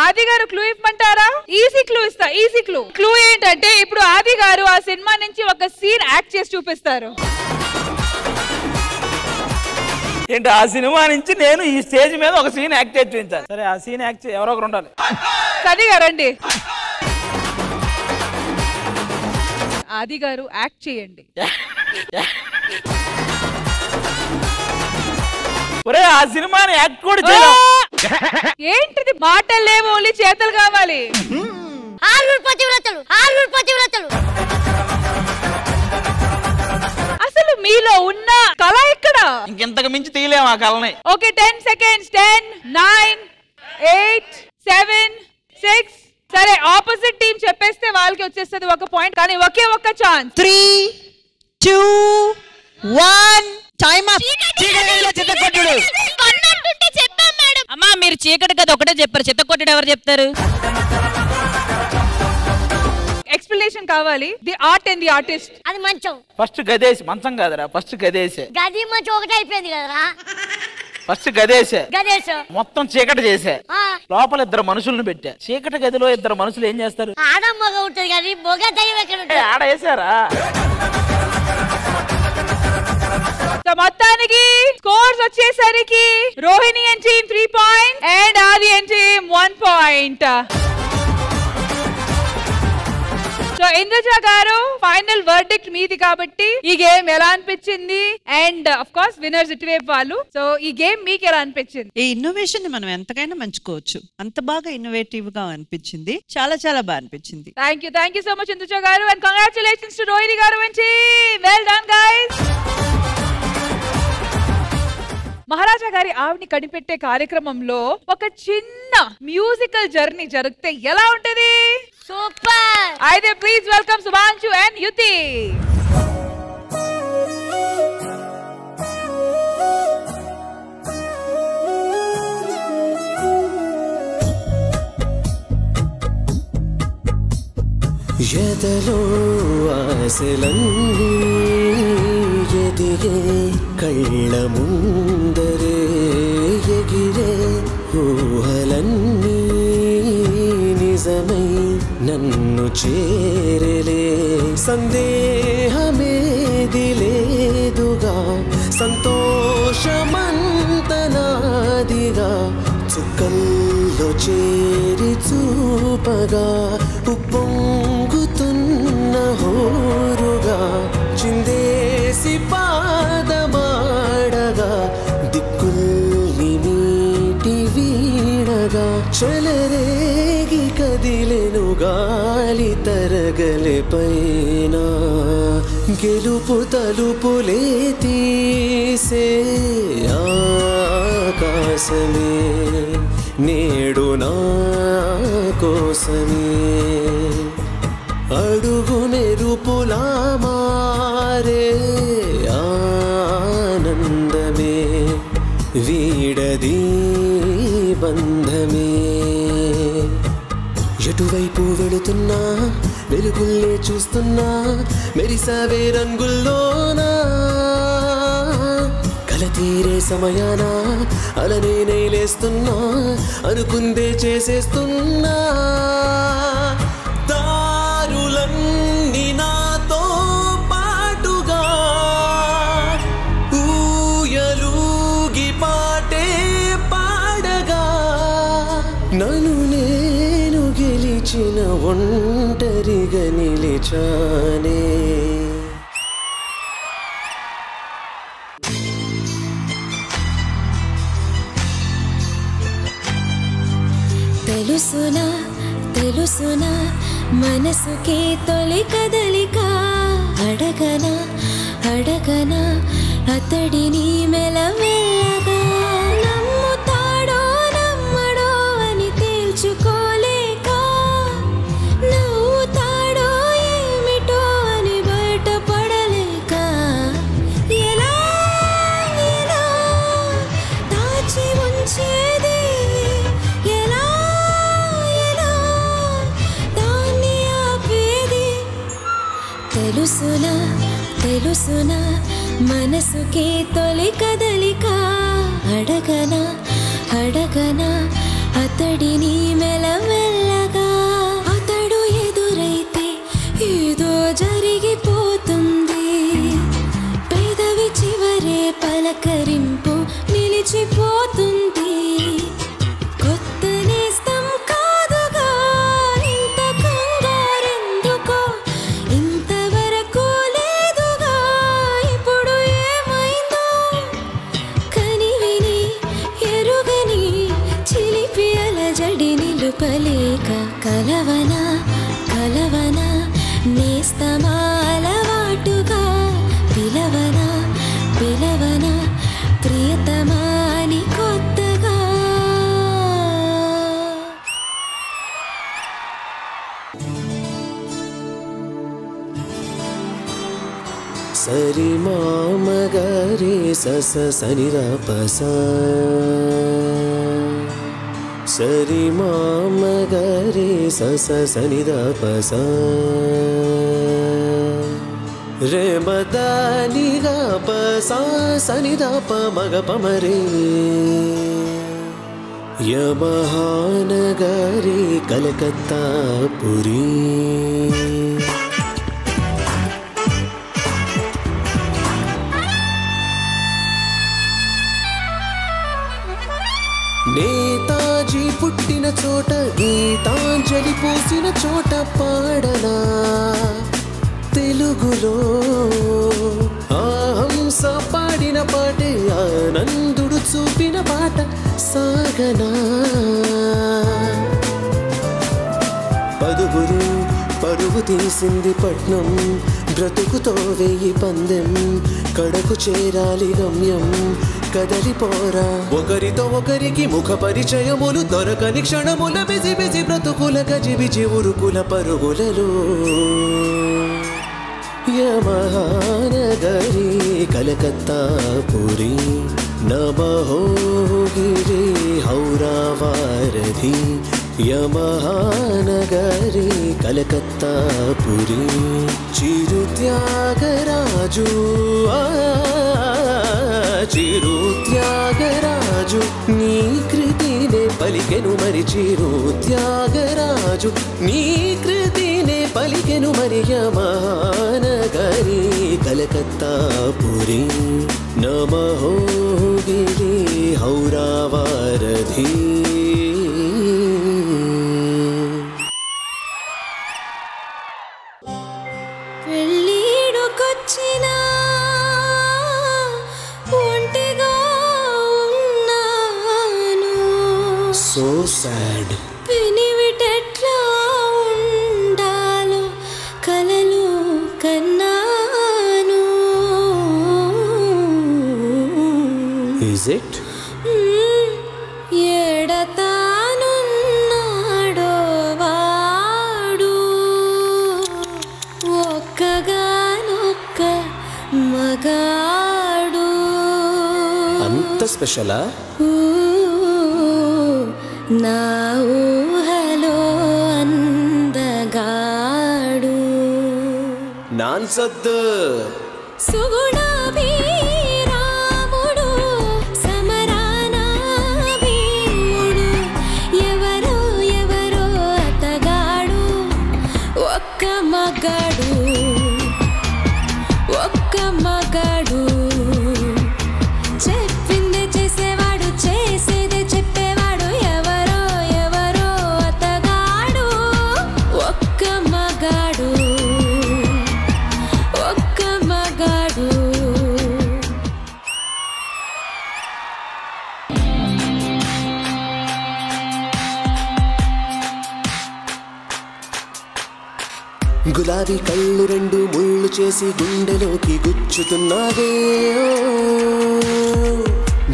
O: ఆది గారు క్లూ ఇవ్వమంటారా? ఈజీ క్లూ ఇస్తా, ఈజీ క్లూ. క్లూ ఏంటంటే ఇప్పుడు ఆది గారు ఆ సినిమా నుంచి ఒక సీన్ యాక్ట్ చేసి చూపిస్తారు.
D: ఏంటి ఆ సినిమా నుంచి నేను ఈ స్టేజ్ మీద ఒక సీన్ యాక్ట్ చేసి చూపించాను. సరే ఆ సీన్ యాక్ట్ ఎవరో ఒకరు ఉండాలి.
O: సది గారండి. ఆది గారు యాక్ట్ చేయండి.
D: ఒరే ఆ సినిమాని యాక్ట్ కూడా చేయలేం.
O: ఏంటిది మాటలు లేవు, ఓన్లీ చేతలు కావాలి.
B: ఆరుగురు పతివ్రతలు, ఆరుగురు పతివ్రతలు.
O: అసలు మీలో ఉన్న కళ ఎక్కడ?
D: ఇంకెంతకు మించి తీయలేము ఆ కళని.
O: Okay 10 seconds. 10 9 8 7 6. సరే ఆపోజిట్ టీం చెప్పేస్తే వాళ్ళకి వచ్చేస్తుంది 1 పాయింట్. కానీ ఒకే ఒక్క ఛాన్స్.
E: 3 2 1 time up.
Q: అమ్మా మీరు చీకటి కదా ఒకటే చెప్పారు, చెత్త కొట్టడం ఎవరు చెప్తారు?
O: ఎక్స్ప్లెనేషన్ కావాలి. The art and the artist.
B: అది మంచం.
D: ఫస్ట్ గదేసి, మంచం కాదురా, ఫస్ట్ గదేసే.
B: గది మంచం ఒకటే అయిపోయింది కదరా.
D: ఫస్ట్ గదేసే,
B: గదేశం
D: మొత్తం చీకటి చేసే. లోపల ఇద్దరు మనుషులను పెట్టా. చీకటి గదిలో ఇద్దరు మనుషులు ఏం చేస్తారు?
B: ఆడ మొగ ఉంటుంది కానీ మొగ దయ్యం ఎక్కడ ఉంటుంది?
D: ఆడ వేసారా?
O: మొత్తానికి స్కోర్స్ వచ్చేసరికి Rohini and team 3 point and Aadi and team 1 point. So Indraja గారు ఫైనల్ వర్డిక్ట్ మీది కాబట్టి ఈ గేమ్ ఎలా అనిపించింది? అండ్ ఆఫ్ కోర్స్ విన్నర్స్ ఇటువైపు వాళ్ళు. సో ఈ గేమ్ మీకు ఎలా అనిపించింది?
E: ఈ ఇన్నోవేషన్ ని మనం ఎంతకైనా మంచుకోవచ్చు. అంత బాగా ఇన్నోవేటివ్ గా అనిపించింది. చాలా చాలా బాగా అనిపించింది.
O: Thank you so much Indraja garu and congratulations to Rohini garu and team. Well done guys. Maharaja గారి ఆవిని కనిపెట్టే కార్యక్రమంలో ఒక చిన్న మ్యూజికల్ జర్నీ జరిగితే ఎలా ఉంటది?
B: సూపర్.
O: అయితే ప్లీజ్ వెల్కమ్ శుభాంశు అండ్ యుతి.
N: ఎదలో ఆశలన్నీ ఎదిగే కళ్ళ ముందరే ఎగిరే ఊహలన్నీ నిజమై నన్ను చేరలే. సందేహమేది లేదుగా, సంతోషమంతనాదిగా చుక్కల్లో చేరి చూపగా ఉప్పొంగుతున్న హోరుగా చిందేసి పాదమాడగా దిక్కుల్ని నీటి వీణగా చలరేగి కదిలెను గాలి తరగలే పైన గెలుపు తలుపులే తీసే ఆకాశమే నేడు నా కోసమే అడుగు మెరుపులా మారే ఆనందమే వీడది బంధమే. ఎటువైపు వెళుతున్నా వెలుగుల్లే చూస్తున్నా మెరిసావే రంగుల్లోనా కల తీరే సమయాన అలనే లేస్తున్నా అనుకుందే చేసేస్తున్నా. నన్ను నేను గెలిచిన ఒంటరిగా నిలిచానే.
R: తెలుసునా తెలుసునా మనసుకి తొలి కదలిక అడగనా అడగనా అతడిని మెల్లమెల్లగా నమ్ముతాడో నమ్మడో అని తేల్చుకోలేక నవ్వుతాడో ఏమిటో అని బయటపడలేక ఎలా ఎలా దాచి ఉంచేది ఎలా ఎలా దాన్ని ఆపేది. తెలుసునా తెలుసునా మనసుకి తొలి కదలిక అడగనా అడగనా అతడిని మెల్లమెల్లగా. అతడు ఎదురైతే ఏదో జరిగిపోతుంది, పెదవి చివరే పలకరింపు నిలిచిపోతుంది. కొత్త నేస్తం కాదుగా ఇంత కంగారెందుకో, ఇంతవరకు లేదుగా ఇప్పుడు ఏమైందో. కనివిని ఎరుగని చిలిపి అలజడి నిలుపలేక కలవనా కలవనా నేస్తమా అలవాటుగా పిలవనా పిలవనా ప్రియతమా అని కొత్తగా.
N: సరి మామగరి సస సనిరపస సరి మామగరి సస సనిరపస రే మదనిగా పసా సనిరప మగ పమరే యమహానగరి కలకత్తా పురీ. నేతాజీ పుట్టిన చోట గీతాంజలి పోసిన చోట పాడనా తెలుగులో ఆహంస పాడిన పాటే ఆనందుడు చూపిన పాట సాగనా. పదుగురు పరుగు తీసింది పట్నం, బ్రతుకుతో వెయ్యి పందెం, కడకు చేరాలి గమ్యం కదలిపోరా. ఒకరితో ఒకరికి ముఖ పరిచయములు దొరకని క్షణముల బిజి బిజి బ్రతుకుల గజిబిజి ఉరుకుల పరుగులలో యమహానగరి కలకత్తా పురీ నమహోగిరి హౌరా వారధి. యమహానగరి కలకత్తా పురీ చిరు త్యాగరాజు చిరు త్యాగరాజు నీ కృతినే పలికెను మరి. చిరు త్యాగరాజు నీ కృతినే పలికెను మరి. యమహానగరి కలకత్తా పురీ నమహోగిరి హౌరా వారధి.
R: పెళ్ళిడుకొచ్చిన ఒంటిగా ఉన్నాను,
N: సో సాడ్.
R: పెనివిటెట్లా ఉండాలో కలలు కన్నాను.
N: Is it?
R: ఎడతానున్నాడో వాడు ఒక్కగానొక్క మగాడు.
N: అంత స్పెషలా?
R: నా ఊహలో అందగాడు.
N: నాన్సొద్దు.
R: సుగుణాభిరాముడు సమరాన భీముడు ఎవరో ఎవరో అతగాడు ఒక్క మగాడు ఒక్క మగాడు. చెప్పిందే చేసేవాడు చేసేదే చెప్పేవాడు ఎవరో ఎవరో
N: గులాబీ కళ్ళు రెండు ముళ్ళు చేసి గుండెలోకి గుచ్చుతున్నావే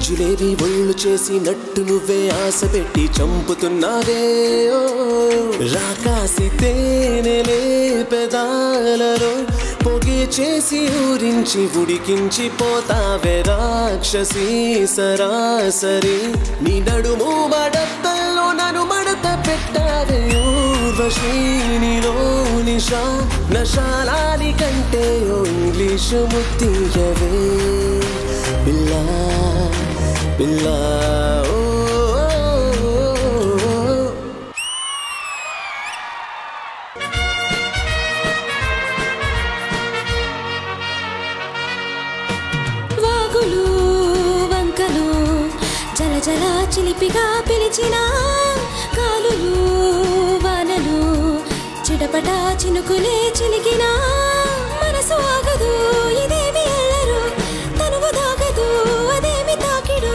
N: జిలేబీ ఒళ్ళు చేసి నట్టు నువ్వే ఆశ పెట్టి చంపుతున్నావే రాకాసి తేనెలే పెదాలలో పొగే చేసి ఊరించి ఉడికించి పోతావే రాక్షసి సరాసరి నీ నడుము మడతల్లో నన్ను మడత పెట్టావే ఊర్వశి నీలో నిషా నశాలాని కంటే ఓ ఇంగ్లీషు ముత్తియవే పిల్లా పిల్లా
R: వాగులు వంకలు జల జల చిలిపిగా పిలిచిన కాలులు వానలు చిటపట చినుకులే చిలికిన మనసు ఆగదు ఇదేమి ఎల్లరు తనువు దాగదు అదేమి తాకిడు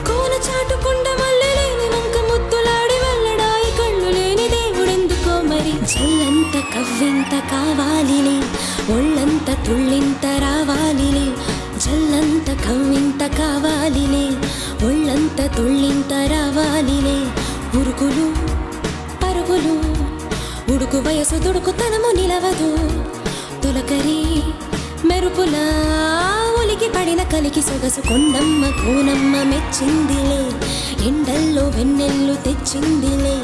R: కోన చాటుకుండ మల్లెలేని వంక ముద్దులాడి వెళ్ళడాయి కళ్ళు లేని దేవుడెందుకో మరి జల్లంత కవ్వింత కావాలిలే ఒళ్ళంత తుళ్ళింత రావాలిలే జల్లంత కవ్వింత కావాలిలే ఒళ్ళంత తుళ్ళింత రావాలిలే ఉరుకులు పరుగులు ఉడుకు వయసు దుడుకుతనము నిలవదు తొలకరి మెరుపులా ఒలికి పడిన కలికి సొగసు కొండమ్మ కోనమ్మ మెచ్చిందిలే ఎండల్లో వెన్నెల్లు తెచ్చిందిలే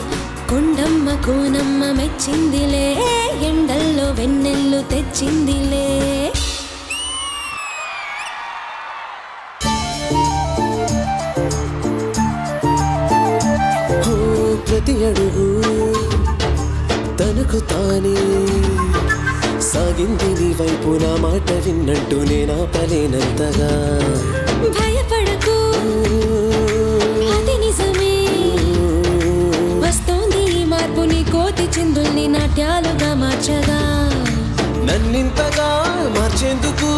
R: కొండమ్మ కోనమ్మ మెచ్చిందిలే ఎండల్లో వెన్నెల్లు తెచ్చిందిలే
N: ప్రతి అడుగు తనకు తానే సాగింది నీ వైపు నా మాట విన్నట్టు నేనా పలేనంతగా
R: భయపడకు అది నిజమే వస్తోంది ఈ మార్పు నీ కోతి చిందుల్ని నాట్యాలుగా మార్చగా
N: నన్నింతగా మార్చేందుకు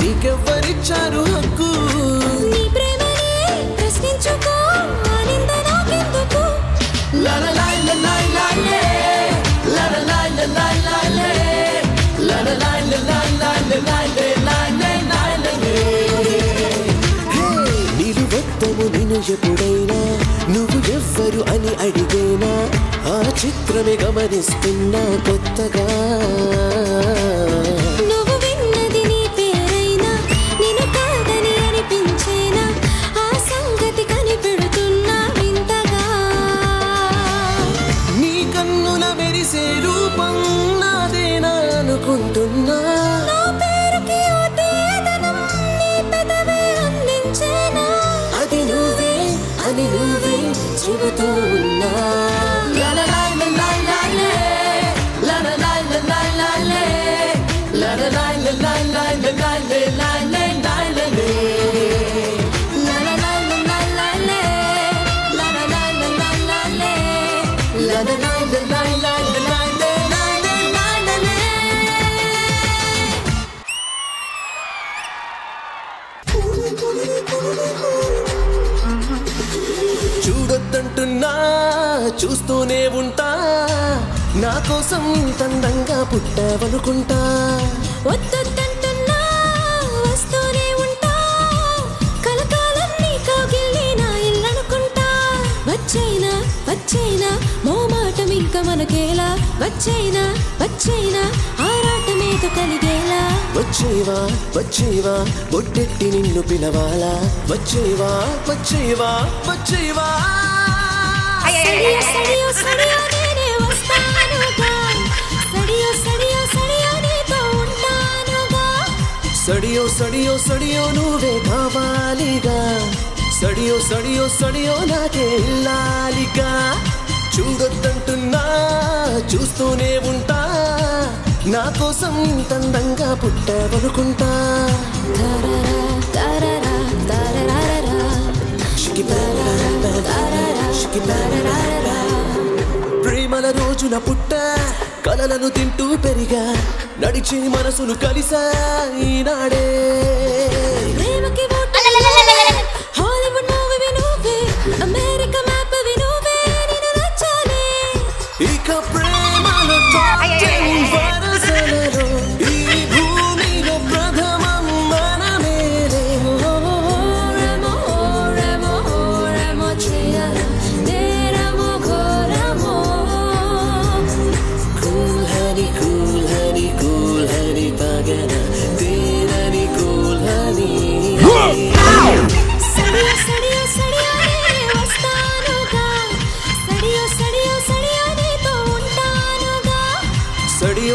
N: నీకెవ్వరిచ్చారు హక్కు
R: నీ ప్రేమనే ప్రశ్నించుకో ఆనంద నాకెందుకు
N: నిలువద్దము నిన్ను ఎప్పుడైనా నువ్వు ఎవ్వరు అని అడిగేనా ఆ చిత్రమే గమనిస్తున్నా కొత్తగా
R: నువ్వు విన్నది నీ పేరైనా నేను కాదని అనిపించేనా ఆ సంగతి కనిపెడుతున్నా వింతగా
N: నీ కన్నుల మెరిసే రూపం నాదేనా అనుకుంటున్నా
R: నా పేరుకి ఓ తీయదనం నీ పెదవే అందించేనా
N: అది నువ్వే అని నువ్వే చెబుతూ ఉన్నా చూడొద్దంటున్నా చూస్తూనే ఉంటా నా కోసం ఇంతందంగా పుట్టావనుకుంటా
R: వద్దొద్దంటున్నా వస్తూనే ఉంటా కలకాలం నీ కౌగిల్ని నా ఇల్లనుకుంటా వచ్చైనా వచ్చైనా మోమాటం ఇంకా మనకేలా వచ్చైనా వచ్చైనా ఆరాటమేదో కలిగేలా
N: వచ్చేవా వచ్చేవా బొట్టెట్టి నిన్ను పిలవాలా వచ్చేవా వచ్చేవా వచ్చేవా
R: సడియో సడియో సడియో నేనే వస్తానుగా సడియో సడియో సడియో నీతో ఉంటానుగా
N: సడియో సడియో సడియో నువ్వే కావాలిగా సడియో సడియో సడియో నాకే ఇల్లాలిగా చూడొద్దంటున్నా చూస్తూనే ఉంటా నా కోసం ఇంతందంగా పుట్టావనుకుంటా ప్రేమల రోజున పుట్ట కలలను తింటూ పెరిగా నడిచే మనసును కలిసా ఈనాడే
R: ప్రేమకి హాలీవుడ్ మూవీ నువ్వే అమెరికా మ్యాప్ నువ్వే నేను నచ్చాలే
N: ఇక ప్రేమలో టాప్ 10 వరసే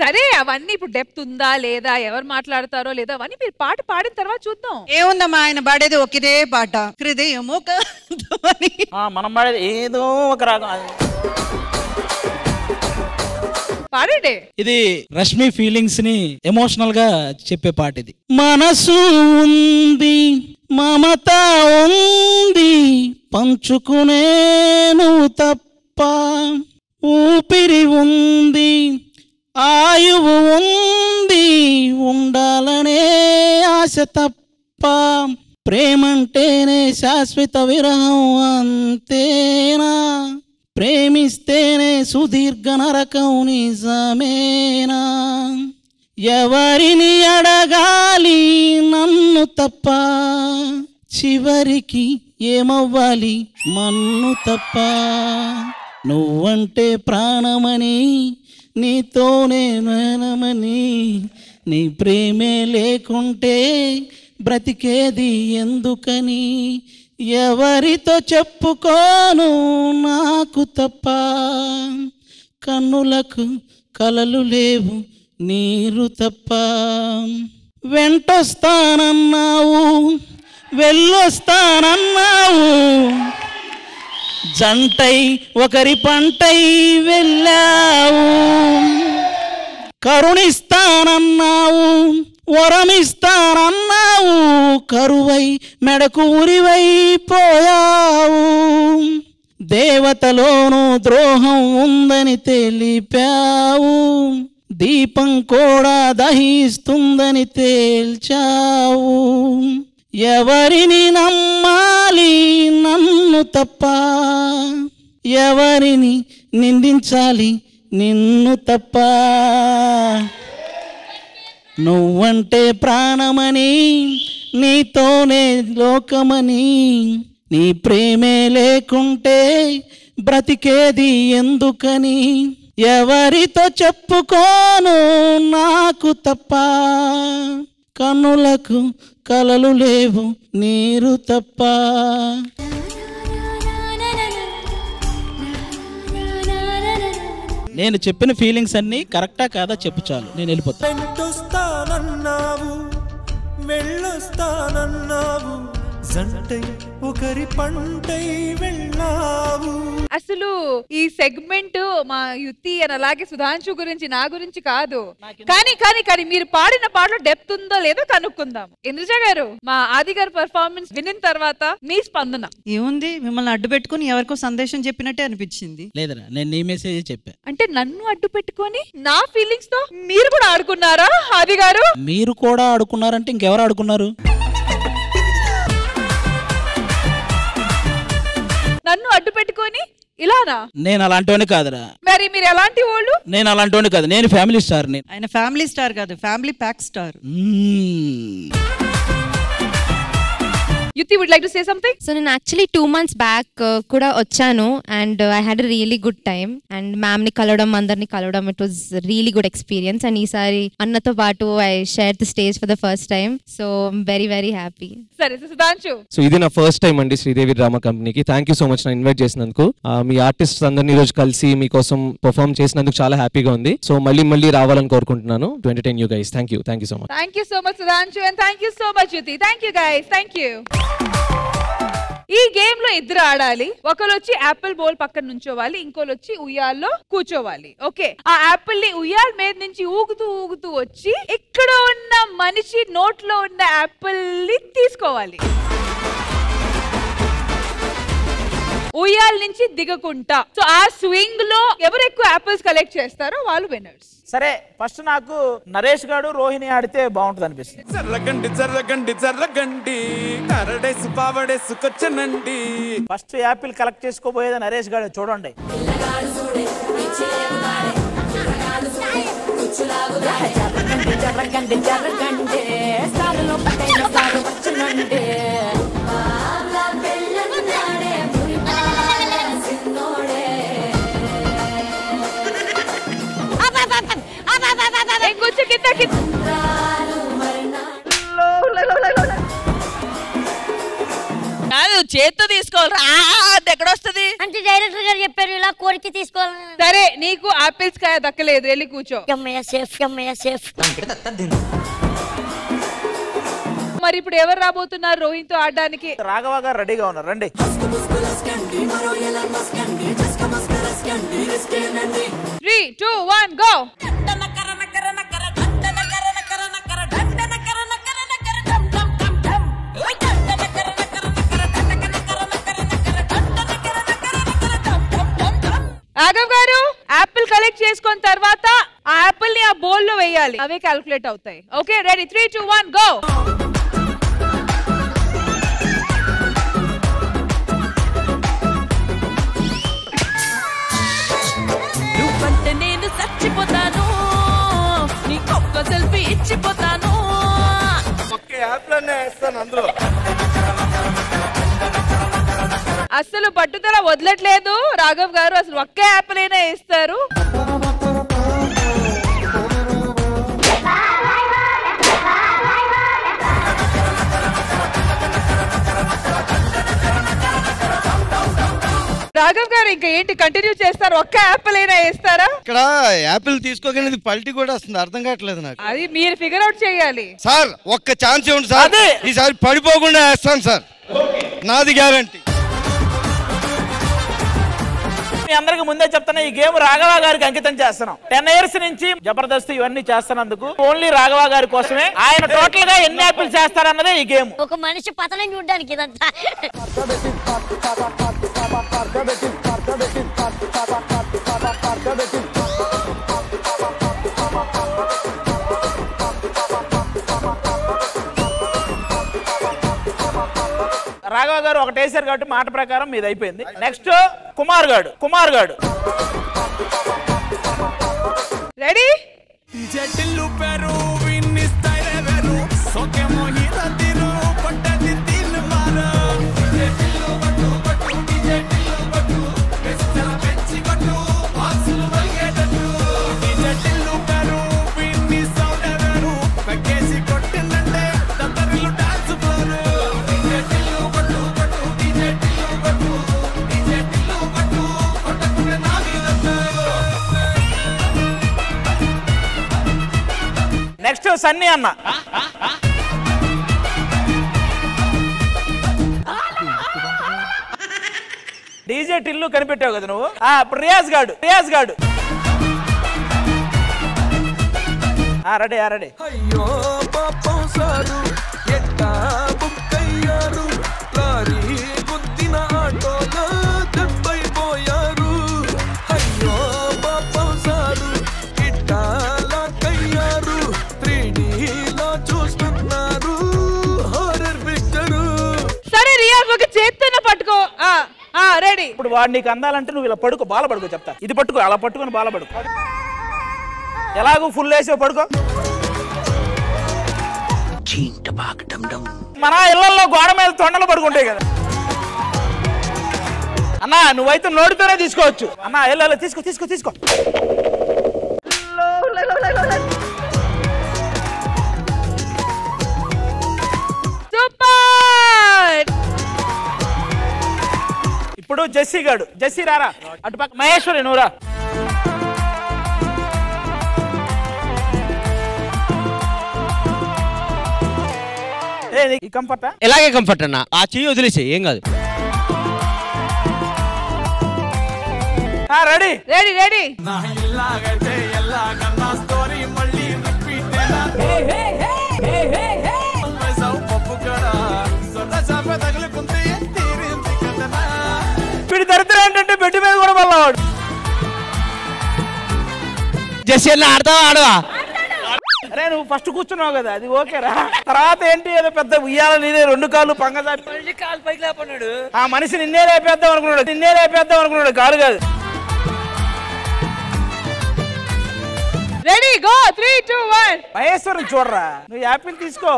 O: సరే అవన్నీ ఇప్పుడు డెప్త్ ఉందా లేదా, ఎవరు మాట్లాడతారో లేదా అవన్నీ మీరు పాట పాడిన తర్వాత చూద్దాం.
E: ఏముందమ్మా ఆయన పాడేది ఒకే పాట, హృదయము
D: మనం పాడేది ఏదో ఒక రాగం.
O: పాడండి.
H: ఇది రష్మి ఫీలింగ్స్ ని ఎమోషనల్ గా చెప్పే పాట ఇది. మనసు ఉంది, మమత ఉంది, పంచుకునేను తప్ప, ఊపిరి ఉంది, ఆయువు ఉంది, ఉండాలనే ఆశ తప్ప, ప్రేమంటేనే శాశ్వత విరహం అంతేనా, ప్రేమిస్తేనే సుదీర్ఘ నరకం నిజమేనా, ఎవరిని అడగాలి నన్ను తప్ప, చివరికి ఏమవ్వాలి మన్ను తప్ప, నువ్వంటే ప్రాణమని నీతోనే నేనమని, నీ ప్రేమే లేకుంటే బ్రతికేది ఎందుకని, ఎవరితో చెప్పుకోను నాకు తప్ప, కన్నులకు కలలు లేవు నీరు తప్ప, వెంటొస్తానన్నావు వెళ్ళొస్తానన్నావు, జంటై ఒకరి పంటై వెళ్ళావు, కరుణిస్తానన్నావు వరమిస్తానన్నావు, కరువై మెడకు ఉరివైపోయావు, దేవతలోనూ ద్రోహం ఉందని తెలిపావు, దీపం కూడా దహిస్తుందని తేల్చావు, ఎవరిని నమ్మాలి నన్ను తప్ప, ఎవరిని నిందించాలి నిన్ను తప్ప, నువ్వంటే ప్రాణమని నీతోనే లోకమని, నీ ప్రేమే లేకుంటే బ్రతికేది ఎందుకని, ఎవరితో చెప్పుకోను నాకు తప్ప, కన్నులకు కలలు లేవు నీరు తప్ప. నేను చెప్పిన ఫీలింగ్స్ అన్ని కరెక్టా కాదా చెప్పు చాలు, నేను వెళ్ళిపోతాను.
N: వెంటొస్తానన్నావు వెళ్ళొస్తానన్నావు, జంటై ఒకరి పంటై వెళ్ళావు.
O: అసలు ఈ సెగ్మెంట్ మా యుతి అని అలాగే సుధాంశు గురించి నా గురించి కాదు, కానీ కానీ కానీ మీరు పాడిన పాటలో డెప్త్ ఉందో లేదో కనుక్కుందాం. ఇంద్రజ గారు, మా ఆది గారి పర్ఫార్మెన్స్ వినిన తర్వాత మీ స్పందన
E: ఏముంది? మిమ్మల్ని అడ్డు పెట్టుకుని ఎవరికో సందేశం చెప్పినట్టే అనిపించింది.
H: లేదరా, నేను నీ మెసేజ్ చెప్పా.
O: అంటే నన్ను అడ్డు పెట్టుకొని నా ఫీలింగ్స్ తో మీరు కూడా ఆడుకున్నారా ఆది గారు?
H: మీరు కూడా ఆడుకున్నారంటే ఇంకెవరు ఆడుకున్నారు?
O: నన్ను అడ్డు పెట్టుకొని ఇలానా?
H: నేను అలాంటివని కాదురా.
O: మరి మీరు ఎలాంటి వాళ్ళు?
H: నేను అలాంటివని కాదు, నేను ఫ్యామిలీ స్టార్.
E: ఆయన ఫ్యామిలీ స్టార్ కాదు, family pack star.
O: Yuti would like to say something?
S: So నేను actually 2 months back కూడా వచ్చాను and I had a really good time and ma'am ని కలవడం అందరిని కలవడం it was really good experience and ఈసారి అన్నతో పాటు I shared the stage for the first time so I'm very very happy.
O: సరే సుధాంశు.
T: సో ఇది నా ఫస్ట్ టైం అండి శ్రీదేవి డ్రామా కంపెనీకి. థ్యాంక్ యూ సో మచ్ నా ఇన్వైట్ చేసినందుకు. మీ ఆర్టిస్ట్ అందరినీ ఈ రోజు కలిసి మీకోసం పర్ఫార్మ్ చేసినందుకు చాలా హ్యాపీగా ఉంది. సో మళ్ళీ రావాలని కోరుకుంటున్నాను to entertain you guys. Thank you so much.
O: Thank you so much Sudhanshu and thank you so much Yuti. Thank you guys. Thank you. ఈ గేమ్ లో ఇద్దరు ఆడాలి. ఒకరు వచ్చి యాపిల్ బౌల్ పక్కన నుంచోవాలి, ఇంకోరు వచ్చి ఉయ్యాల్లో కూర్చోవాలి. ఓకే, ఆ యాపిల్ ని ఉయ్యాల మీద నుంచి ఊగుతూ వచ్చి ఇక్కడ ఉన్న మనిషి నోట్లో ఉన్న యాపిల్ ని తీసుకోవాలి. ఉయ్యాల నుంచి దిగకుంటా. సో ఆ స్వింగ్ లో ఎవరు ఎక్కువ యాపిల్స్ కలెక్ట్ చేస్తారో వాళ్ళు విన్నర్స్.
D: సరే, ఫస్ట్ నాకు నరేష్ గారు రోహిణి ఆడితే బాగుంటుంది అనిపిస్తుంది.
N: జర్రగండి కరడేసు పావడేసుకొచ్చనండి.
D: ఫస్ట్ యాపిల్ కలెక్ట్ చేసుకోబోయేది నరేష్ గారు, చూడండి.
Q: కాదు, చేత్తో తీసుకోవాలి. అది ఎక్కడ వస్తుంది
B: అంటే డైరెక్టర్ గారు చెప్పారు ఇలా కోరిక తీసుకోవాలి.
O: సరే నీకు ఆపిల్స్ కాయ దక్కలేదు, వెళ్ళి కూర్చో.
B: సేఫ్.
O: మరి ఇప్పుడు ఎవరు రాబోతున్నారు రోహిత్ తో ఆడడానికి?
D: రాఘవ గారు రెడీగా ఉన్నారు, రండి.
O: 3, 2, 1 go. రాఘవ్ గారు యాపిల్ కలెక్ట్ చేసుకున్న తర్వాత ఆ యాపిల్ ని ఆ బౌల్ లో వేయాలి, అవే క్యాల్కులేట్ అవుతాయి. Okay ready 3, 2, 1 go.
Q: నువ్వంటే నేను చచ్చిపోతాను, నీకొక్క సెల్ఫీ ఇచ్చిపోతాను.
A: ఒక్క యాపిల్ అనే వేస్తాను అందులో.
O: అసలు పట్టుదల వదలట్లేదు రాఘవ్ గారు, అసలు ఒక్క యాపిల్ అయినా వేస్తారు. రాఘవ్ గారు ఇంకా ఏంటి కంటిన్యూ చేస్తారు? ఒక్క యాపిల్ అయినా వేస్తారా?
A: ఇక్కడ యాపిల్ తీసుకోగానే పల్టీ కూడా వస్తుంది, అర్థం కావట్లేదు నాకు.
O: అది మీరు ఫిగర్ అవుట్ చేయాలి
A: సార్. ఒక్క ఛాన్స్ ఇవ్వండి సార్, ఈసారి పడిపోకుండా వేస్తాను సార్, నాది గ్యారంటీ.
D: మీ అందరికి ముందే చెప్తున్నా, ఈ గేమ్ రాఘవ గారికి అంకితం చేస్తున్నాం. 10 years నుంచి జబర్దస్త్ ఇవన్నీ చేస్తున్నందుకు ఓన్లీ రాఘవ గారి కోసమే. ఆయన టోటల్ గా ఎన్ని యాపిల్స్ చేస్తారన్నదే ఈ గేమ్.
B: ఒక మనిషి పతనం చూడడానికి ఇదంతా.
D: రాఘవ గారు ఒకటి వేసారు కాబట్టి మాట ప్రకారం మీది అయిపోయింది. నెక్స్ట్ కుమార్ గాడు
O: రెడీ.
D: నెక్స్ట్ సన్నీ అన్న. డీజే టిల్లు కనిపెట్టావు కదా నువ్వు. ఇప్పుడు రియాజ్ గాడు రెడీ.
N: అయ్యో పాపం సారు ఎట్టా బుక్కయ్యారు, లారీ గుద్దిన ఆటోలో దెబ్బైపోయారు. అయ్యో పాపం సారు ఇట్టా లాక్కయ్యారు, 3Dలో చూస్తున్నారు హారర్ పిక్చరు.
O: సరే రియాజ్ ఒక చేత్తోనే పట్టుకో. రెడీ.
D: ఇప్పుడు వాడు నీకు అందాలంటే నువ్వు ఇలా పడుకో, బాల పడుకో చెప్తా. ఇది పట్టుకో, అలా పట్టుకొని బాల పడుకో. ఎలాగూ ఫుల్ వేసావు పడుకో. మన ఇళ్లలో గోడ మీద తొండలు పడుకుంటాయి కదా అన్నా, నువ్వైతే నోటితోనే తీసుకోవచ్చు. అన్నా ఎల్ల తీసుకో.
O: సూపర్.
D: ఇప్పుడు జెస్సీ రారా అటుపక్క. మహేశ్వరి నువ్వురా. కంఫర్టా?
K: ఎలాగే కంఫర్ట్ అన్న, ఆ చెయ్యి వదిలేసే ఏం కాదు.
O: రెడీ.
D: వీడి దరిద్రం ఏంటంటే బెడ్ మీద కూడా మళ్ళాడు.
K: జెస్సీ అన్న ఆడతావా ఆడవా?
D: అరే నువ్వు ఫస్ట్ కూర్చున్నావు కదా, అది ఓకేరా. తర్వాత ఏంటి ఏదో పెద్ద ఉయ్యాల నీదే 2 కాళ్ళు పంగదారి కాలు పైకి లేపన్నాడు. ఆ మనిషి నిన్నే లేపేద్దాం అనుకున్నాడు, కాదు కాదు.
O: Ready go 3, 2, 1.
D: మహేశ్వరం చూడరా, నువ్వు యాపిల్ తీసుకో.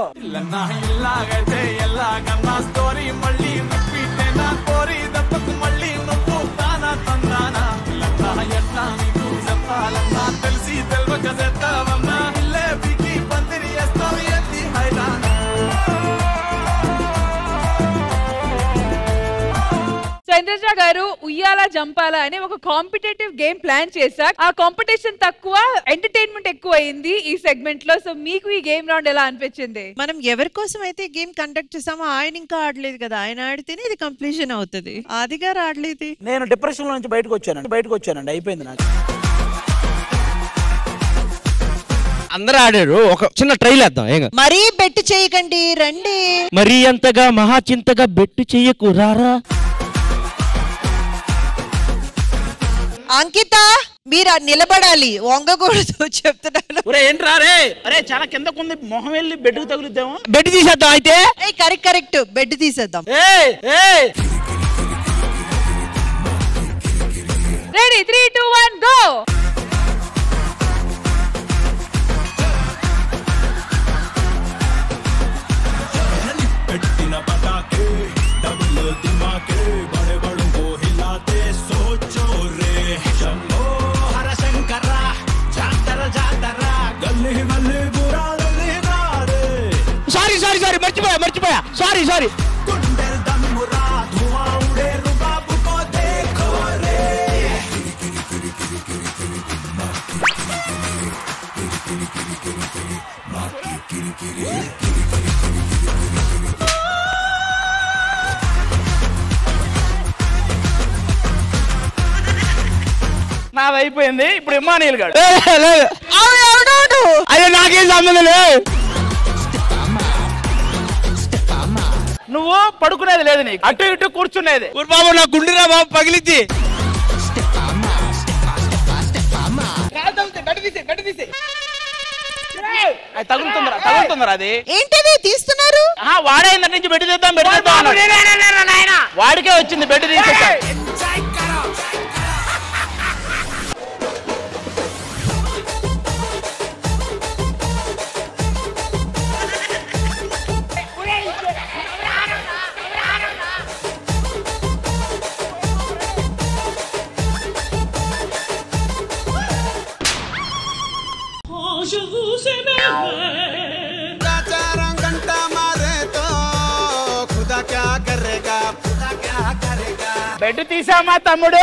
O: ఇంద్రజ గారు ఉయ్యాల జంపాల అనే ఒక కాంపిటేటివ్ గేమ్ ప్లాన్ చేశాక ఆ కాంపిటీషన్ తక్కువ, ఎంటర్టైన్మెంట్ ఎక్కువ అయింది ఈ సెగ్మెంట్ లో. సో మీకు ఈ గేమ్ రౌండ్ ఎలా అనిపించింది?
E: మనం ఎవరి కోసం అయితే గేమ్ కండక్ట్ చేసామో ఆయన ఇంకా ఆడలేదు కదా, ఆయన ఆడితేనే ఇది కంప్లీషన్ అవుతుంది. ఆది గారు ఆడలేదు.
D: నేను డిప్రెషన్ లో నుంచి బయటకు వచ్చానండి, అయిపోయింది నాకు.
K: అందరూ ఆడారు, ఒక చిన్న ట్రైల్ వేద్దాం.
E: మరీ బెట్టు చేయకండి, రండి.
K: మరీ అంతగా మహా చింతగా బెట్టు చెయ్యకు, రారా.
E: అంకిత మీరు నిలబడాలి, వంగకూడదు చెప్తున్నాను.
D: ఏంట్రా రే? అరే చాలా కిందకుంది, మొహం వెళ్ళి బెడ్ తగులుద్దాము.
K: బెడ్ తీసేద్దాం అయితే.
E: కరెక్ట్ బెడ్ తీసేద్దాం.
O: Ready 3, 2, 1 go.
K: సారీ మర్చిపోయా సారీ.
D: నాది అయిపోయింది, ఇప్పుడు ఇమానియల్ గాడు.
K: అయ్యో నాకేం సంబంధం లేదు.
D: నువ్వు పడుకునేది లేదు, నీకు అటు ఇటు కూర్చునేది.
K: బాబు నా గుండెరా బాబు పగిలింది.
D: తగులుతుందిరా అది.
E: ఏంటది తీస్తున్నారు?
D: వాడే ఇంత నుంచి బెడ్ తీద్దాం వాడికే వచ్చింది బెడ్ తీసేద్దాం. బెడ్ తీసామా తమ్ముడు?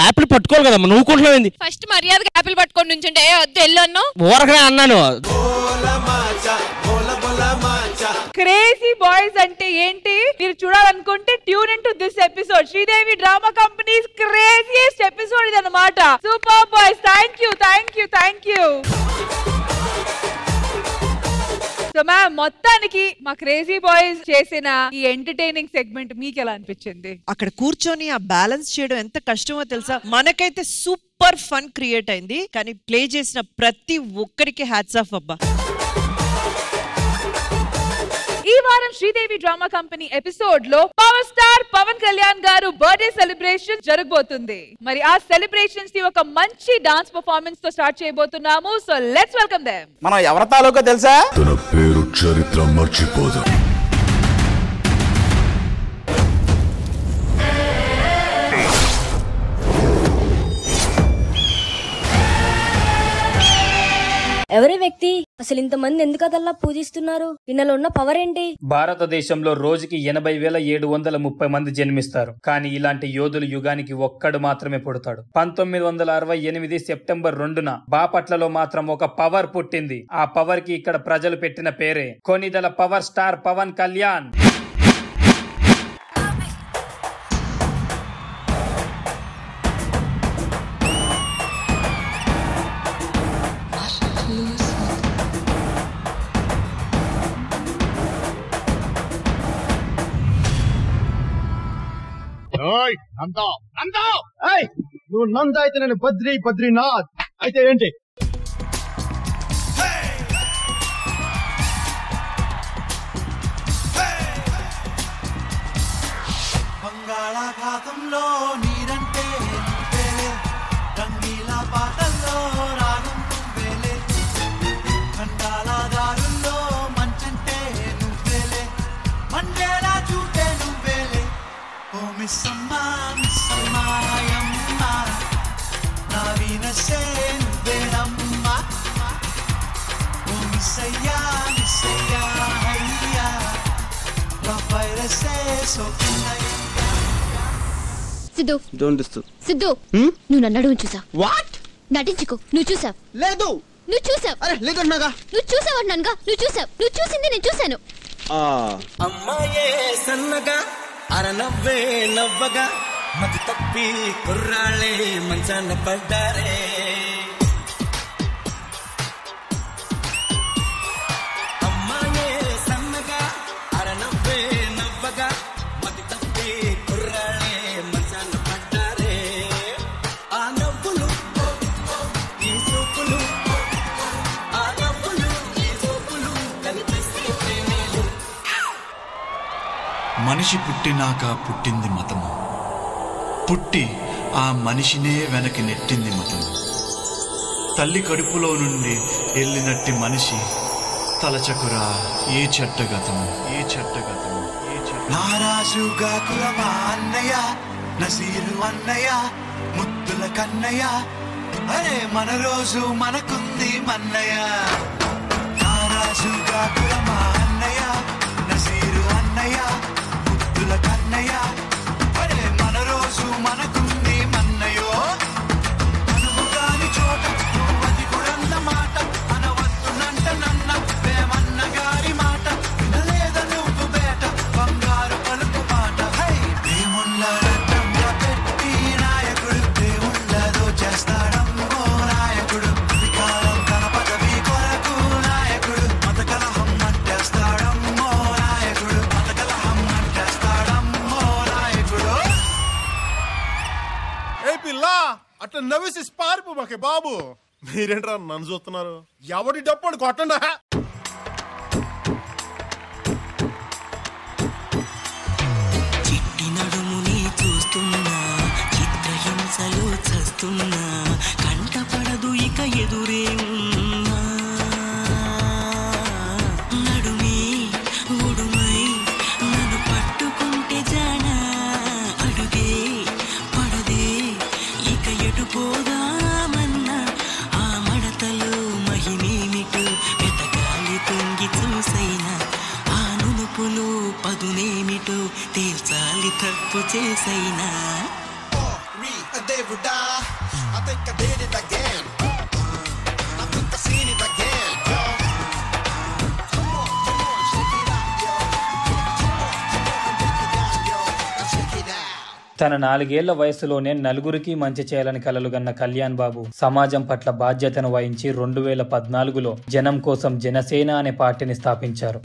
K: యాపిల్ పట్టుకోవాలి కదా, నువ్వు కొంటున్నావు.
L: ఫస్ట్ మర్యాదగా యాపిల్ పట్టుకొని నుంచుంటే వద్దు ఎల్లు
K: ఊరకనే అన్నాను.
O: క్రేజీ బాయ్స్ అంటే ఏంటి మీరు చూడాలనుకుంటే tune in to this episode. Sridevi drama companies craziest episode ఇది అన్నమాట. Super boys, thank you. So ma'am, మొత్తానికి మా క్రేజీ బాయ్స్ చేసిన ఈ ఎంటర్టైనింగ్ సెగ్మెంట్ మీకు ఎలా అనిపించింది?
E: అక్కడ కూర్చొని ఆ బ్యాలెన్స్ చేయడం ఎంత కష్టమో తెలుసా. మనకైతే సూపర్ ఫన్ క్రియేట్ అయింది, కానీ ప్లే చేసిన ప్రతి ఒక్కరికి హ్యాట్స్ ఆఫ్ అబ్బా.
O: ఈ వారం శ్రీదేవి డ్రామా కంపెనీ ఎపిసోడ్ లో పవర్ స్టార్ పవన్ కళ్యాణ్ గారు బర్త్డే సెలబ్రేషన్ జరగబోతుంది. మరి ఆ సెలబ్రేషన్స్ ని ఒక మంచి డాన్స్ పర్ఫార్మెన్స్ తో స్టార్ట్ చేయబోతున్నాము. So let's welcome them.
D: మనం ఎవరి తాలూకా తెలుసా?
J: తన పేరు చరిత్ర మర్చిపోదు.
U: ఎవరి వ్యక్తి? అసలు ఇంతమంది ఎందుకు అదల్లా పూజిస్తున్నారు? ఈయనలో ఉన్న పవర్ ఏంటి?
V: భారతదేశంలో రోజుకి 80,730 మంది జన్మిస్తారు. కానీ ఇలాంటి యోధులు యుగానికి ఒక్కడు మాత్రమే పుడతాడు. 1968 సెప్టెంబర్ 2న బాపట్లలో మాత్రం ఒక పవర్ పుట్టింది. ఆ పవర్ కి ఇక్కడ ప్రజలు పెట్టిన పేరే కొనిదల పవర్ స్టార్ పవన్ కళ్యాణ్.
W: నువ్వు నంద అయితే నేను బద్రీనాథ్ అయితే ఏంటి?
N: బంగాళాఖాతంలో నీరంటే నువ్వేలే, రంగీల పాటల్లో రాగం నువ్వేలే, ఖండాల దారుల్లో మంచంటే నువ్వేలే, మండేలా చూటే నువ్వేలే. ఓ మిస్సమ్మా మిస్సమ్మాయమ్మ, నా వీనసే నువ్వేనమ్మా. ఓ మిస్సయ్యా మిస్సయ్యా హయ్యా, నా వైరసే సోకినయ్యా.
C: Siddhu
G: don't disturb.
C: సిద్ధు నువ్వు నన్ను అడుగు చూసావు.
G: వాట్?
C: నటించుకో. నువ్వు చూసావు.
G: లేదు.
C: నువ్వు చూసావు.
G: అరే లేదన్నాగా.
C: నువ్వు చూసావు అన్నానుగా. నువ్వు చూసావు. నువ్వు చూసింది నేను చూశాను.
N: అమ్మాయే సన్నగా అరనవ్వే నవ్వగా మతి తప్పి కుర్రాళ్ళే మంచాన పడ్డారే. అమ్మాయే సన్నగా అరనవ్వే నవ్వగా మతి తప్పి కుర్రాళ్ళే మంచాన పడ్డారే. ఆ నవ్వులు ఈ సూపులు, ఆ నవ్వులు ఈ సూపులు కనిపిస్తే ప్రేమేలు.
M: మనిషి పుట్టినాక పుట్టింది మతము, పుట్టి ఆ మనిషినే వెనక్కి నెట్టింది మతము. తల్లి కడుపులో నుండి వెళ్ళినట్టి మనిషి తలచకురా ఏ చెట్టగతము, ఏ చెట్టగతము, ఏ చెట్ట. నారాజుగా కులమా అన్నయ్య, నసీరు అన్నయ్య, ముద్దుల కన్నయ్య, అరే మన రోజు మనకుంది మన్నయ్య. నారాజుగా కులమా అన్నయ్య, నసీరు అన్నయ్య, ముద్దుల కన్నయ్య, అరే మన రోజు మనకుంది మన్నయ్యో. అనువు కాని చోట నువ్వది గురన్న మాట అనవద్దునంట నన్న వేమన్న గారి మాట వినలేద నువ్వు బేట బంగారు పలుకు మాట. దేవుళ్ళ రత్నంగా పెట్టి నాయకుడు దేవుళ్ళదో చేస్తాడమ్మో నాయకుడు. అధికారం తన పదవి కొరకు నాయకుడు మత కలహం అంటేస్తాడమ్మో నాయకుడు, మత కలహం అంటేస్తాడమ్మో నాయకుడు.
W: ఏ పిల్ల అట్లా నవ్వేసి పారిపోమాకే బాబు. మీరేంట్రా నన్ను చూస్తున్నారు? ఎవడి డప్పుడు కొట్టండా.
N: చిట్టి నడుముని చూస్తున్నా, చిత్రహింసలు చస్తున్నా, కంటపడదు ఇక ఎదురే ఉన్నా. నడుమే ఒడుమై నన్ను పట్టుకుంటే జానా, అడుగే పడదే ఇక ఎటు పోదామన్నా. ఆ మడతలు మహిమేమిటో వెతకాలి తొంగి చూసైనా, ఆ నునుపులు పదునేమిటో తేల్చాలి తప్పు చేసైనా. దేవుడా I think I did it again. I think I seen it again. Come on, shake it out, yo. Shake it out.
V: తన 4 ఏళ్ల వయసులోనే నలుగురికి మంచి చేయాలని కలలుగన్న కళ్యాణ్ బాబు సమాజం పట్ల బాధ్యతను వహించి 2014లో జనం కోసం జనసేన అనే పార్టీని స్థాపించారు.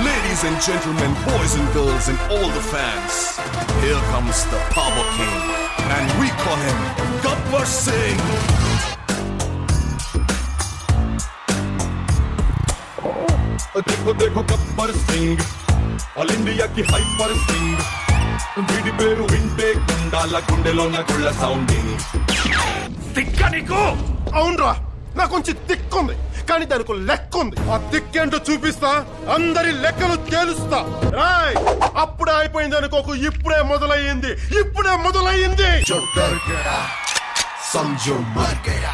J: Ladies and gentlemen, boys and girls and all the fans, here comes the Power King, and we call him Gabbar Singh. देखो देखो गब्बर सिंह, ऑल इंडिया की हाइपर सिंह, వీడి పేరు వింటే గుండాల గుండెలో నా గుళ్ళ సౌండింగ్.
W: తిక్క నీకు? అవునరా, నాకు కొంచెం తిక్కుంది కానీ దానికి లెక్క ఉంది. ఆ తిక్కేంటో చూపిస్తా, అందరి లెక్కలు తేలుస్తా. రాయ్ అప్పుడే అయిపోయింది అనుకోకు, ఇప్పుడే మొదలయ్యింది, ఇప్పుడే మొదలయ్యింది.
J: समझो मर गया.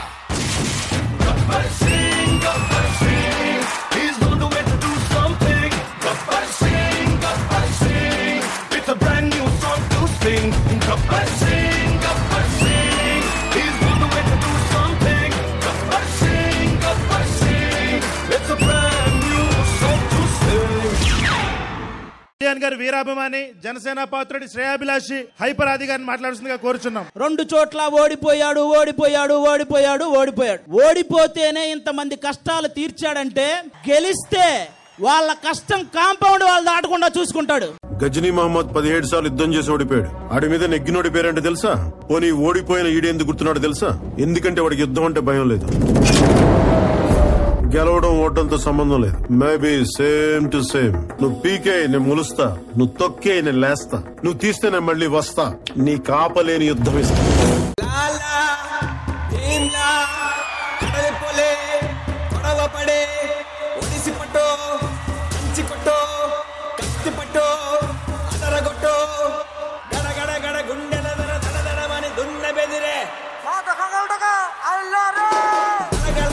J: Gabbar Singh, he's on the way to do something. Gabbar Singh, it's a brand new song to sing. Gabbar Singh, he's on the way to do something. Gabbar Singh, it's a brand new song to sing.
W: Kalyan గారి వీరాభిమాని, Janasena పాత్రుడి శ్రేయాభిలాషి hyper ఆది గారిని మాట్లాడుతుందిగా కోరుచున్నాం.
H: 2 చోట్ల ఓడిపోయాడు. ఓడిపోతేనే ఇంతమంది కష్టాలు తీర్చాడంటే, గెలిస్తే వాళ్ళ కష్టం కాంపౌండ్ వాళ్ళు దాటకుండా చూసుకుంటాడు.
W: గజనీ మహమ్మద్ 17 సార్లు యుద్ధం చేసి ఓడిపోయాడు. ఆడి మీద నెగ్గినోడి పేరంటే తెలుసా? పోనీ ఓడిపోయిన ఈడెందుకు గుర్తున్నాడు తెలుసా? ఎందుకంటే వాడికి యుద్ధం అంటే భయం లేదు. గెలవడం ఓటంతో సంబంధం లేదు. Maybe same to same. నువ్వు పీకే నేను ములుస్తా, నువ్వు తొక్కే నేను లేస్తా, నువ్వు తీస్తే నేను మళ్ళీ వస్తా. నీ కాపలేని యుద్ధం ఇస్తా.
N: గడ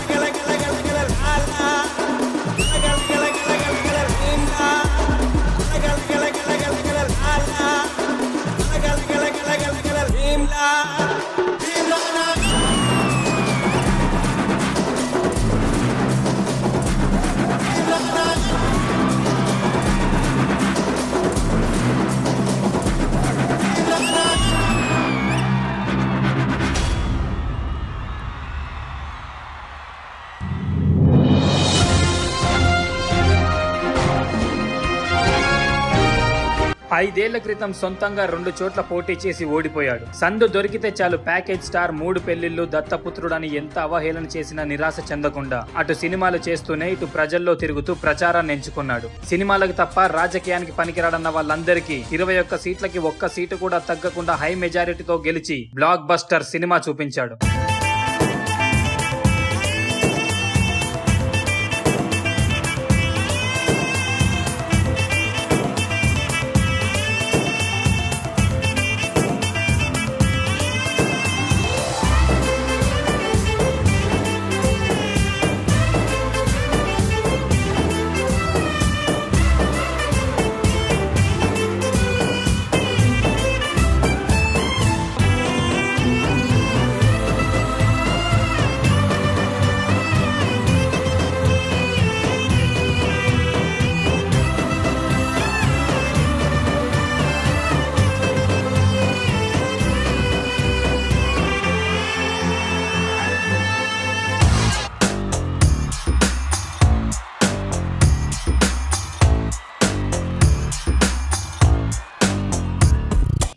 V: 5 ఏళ్ల క్రితం సొంతంగా 2 చోట్ల పోటీ చేసి ఓడిపోయాడు. సందు దొరికితే చాలు ప్యాకేజ్ స్టార్, 3 పెళ్లిళ్లు, దత్తపుత్రుడని ఎంత అవహేళన చేసినా నిరాశ చెందకుండా అటు సినిమాలు చేస్తూనే ఇటు ప్రజల్లో తిరుగుతూ ప్రచారాన్ని ఎంచుకున్నాడు. సినిమాలకు తప్ప రాజకీయానికి పనికిరాడన్న వాళ్ళందరికీ 21 సీట్లకి 1 సీటు కూడా తగ్గకుండా హై మెజారిటీతో గెలిచి బ్లాక్ బస్టర్ సినిమా చూపించాడు.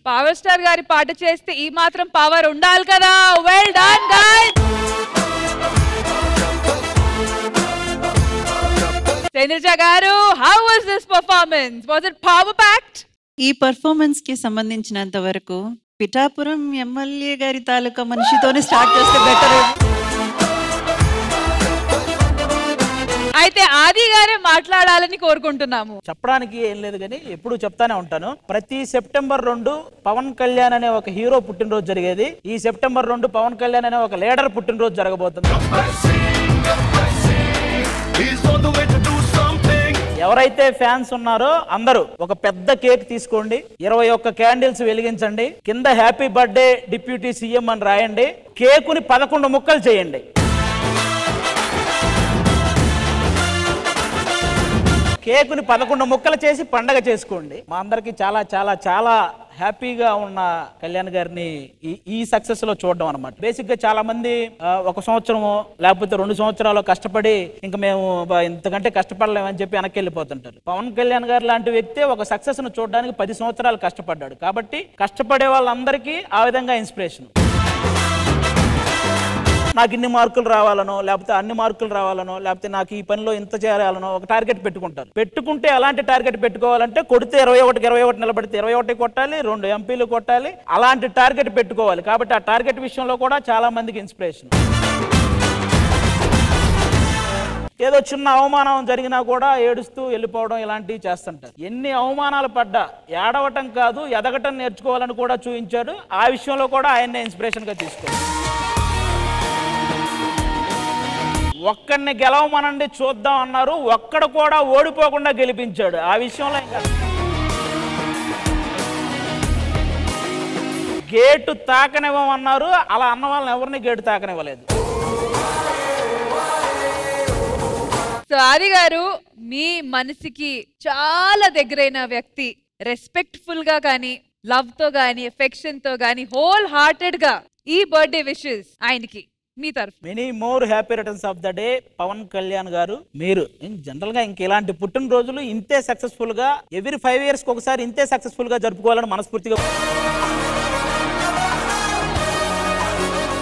O: పవర్ స్టార్ గారి పాట చేస్తే ఈ మాత్రం పవర్ ఉండాలి కదా. Well done guys. Teja garu, how was this performance? Was it power packed?
E: ఈ పర్ఫార్మెన్స్ కి సంబంధించినంత వరకు పిఠాపురం ఎమ్మెల్యే గారి తాలూకా మనిషితోనే స్టార్ట్ చేస్తే బెటర్.
O: అయితే ఆది గారే మాట్లాడాలని కోరుకుంటున్నాము.
D: చెప్పడానికి ఏం లేదు కానీ ఎప్పుడు చెప్తానే ఉంటాను. ప్రతి సెప్టెంబర్ 2 పవన్ కళ్యాణ్ అనే ఒక హీరో పుట్టినరోజు జరిగేది. ఈ సెప్టెంబర్ 2 పవన్ కళ్యాణ్ అనే ఒక లీడర్ పుట్టినరోజు జరగబోతుంది. ఎవరైతే ఫ్యాన్స్ ఉన్నారో అందరూ ఒక పెద్ద కేక్ తీసుకోండి, 21 క్యాండిల్స్ వెలిగించండి, కింద హ్యాపీ బర్త్డే డిప్యూటీ సీఎం అని రాయండి, కేకుని 11 ముక్కలు చేయండి. కేకుని 11 ముక్కలు చేసి పండగ చేసుకోండి. మా అందరికి చాలా చాలా చాలా హ్యాపీగా ఉన్న కళ్యాణ్ గారిని ఈ సక్సెస్ లో చూడడం అనమాట. బేసిక్ గా చాలా మంది 1 సంవత్సరమో లేకపోతే 2 సంవత్సరాలు కష్టపడి ఇంకా మేము ఇంతకంటే కష్టపడలేమని చెప్పి వెనక్కి వెళ్ళిపోతుంటారు. పవన్ కళ్యాణ్ గారు లాంటి వ్యక్తే ఒక సక్సెస్ ను చూడడానికి 10 సంవత్సరాలు కష్టపడ్డాడు. కాబట్టి కష్టపడే వాళ్ళందరికీ ఆ విధంగా ఇన్స్పిరేషన్. నాకు ఇన్ని మార్కులు రావాలనో లేకపోతే అన్ని మార్కులు రావాలనో లేకపోతే నాకు ఈ పనిలో ఇంత చేయాలనో ఒక టార్గెట్ పెట్టుకుంటారు. పెట్టుకుంటే అలాంటి టార్గెట్ పెట్టుకోవాలంటే కొడితే 21 నిలబడితే 21 కొట్టాలి, 2 ఎంపీలు కొట్టాలి, అలాంటి టార్గెట్ పెట్టుకోవాలి. కాబట్టి ఆ టార్గెట్ విషయంలో కూడా చాలా మందికి ఇన్స్పిరేషన్. ఏదో చిన్న అవమానం జరిగినా కూడా ఏడుస్తూ వెళ్ళిపోవడం ఇలాంటివి చేస్తుంటారు. ఎన్ని అవమానాలు పడ్డా ఏడవటం కాదు ఎదగటం నేర్చుకోవాలని కూడా చూపించాడు. ఆ విషయంలో కూడా ఆయన్నే ఇన్స్పిరేషన్ గా తీసుకోవాలి. ఒక్కడిని గెలవమనండి చూద్దాం అన్నారు, ఒక్కడు కూడా ఓడిపోకుండా గెలిపించాడు. ఆ విషయంలో ఇంకా గేటు తాకనివ్వమన్నారు, అలా అన్న వాళ్ళని ఎవరిని గేటు తాకనివ్వలేదు.
O: సో ఆది గారు, మీ మనసుకి చాలా దగ్గరైన వ్యక్తి, రెస్పెక్ట్ఫుల్ గా కానీ లవ్ తో కానీ ఎఫెక్షన్ తో కానీ హోల్ హార్టెడ్ గా ఈ బర్త్డే విషెస్ ఆయనకి మీ తరఫు.
D: Many more happy returns of the day Pavan Kalyan గారు. మీరు జనరల్ గా ఇంక ఇలాంటి పుట్టినరోజులు ఇంతే సక్సెస్ఫుల్ గా ఎవ్రీ 5 years కి ఒకసారి ఇంతే సక్సెస్ఫుల్ గా జరుపుకోవాలని మనస్ఫూర్తిగా.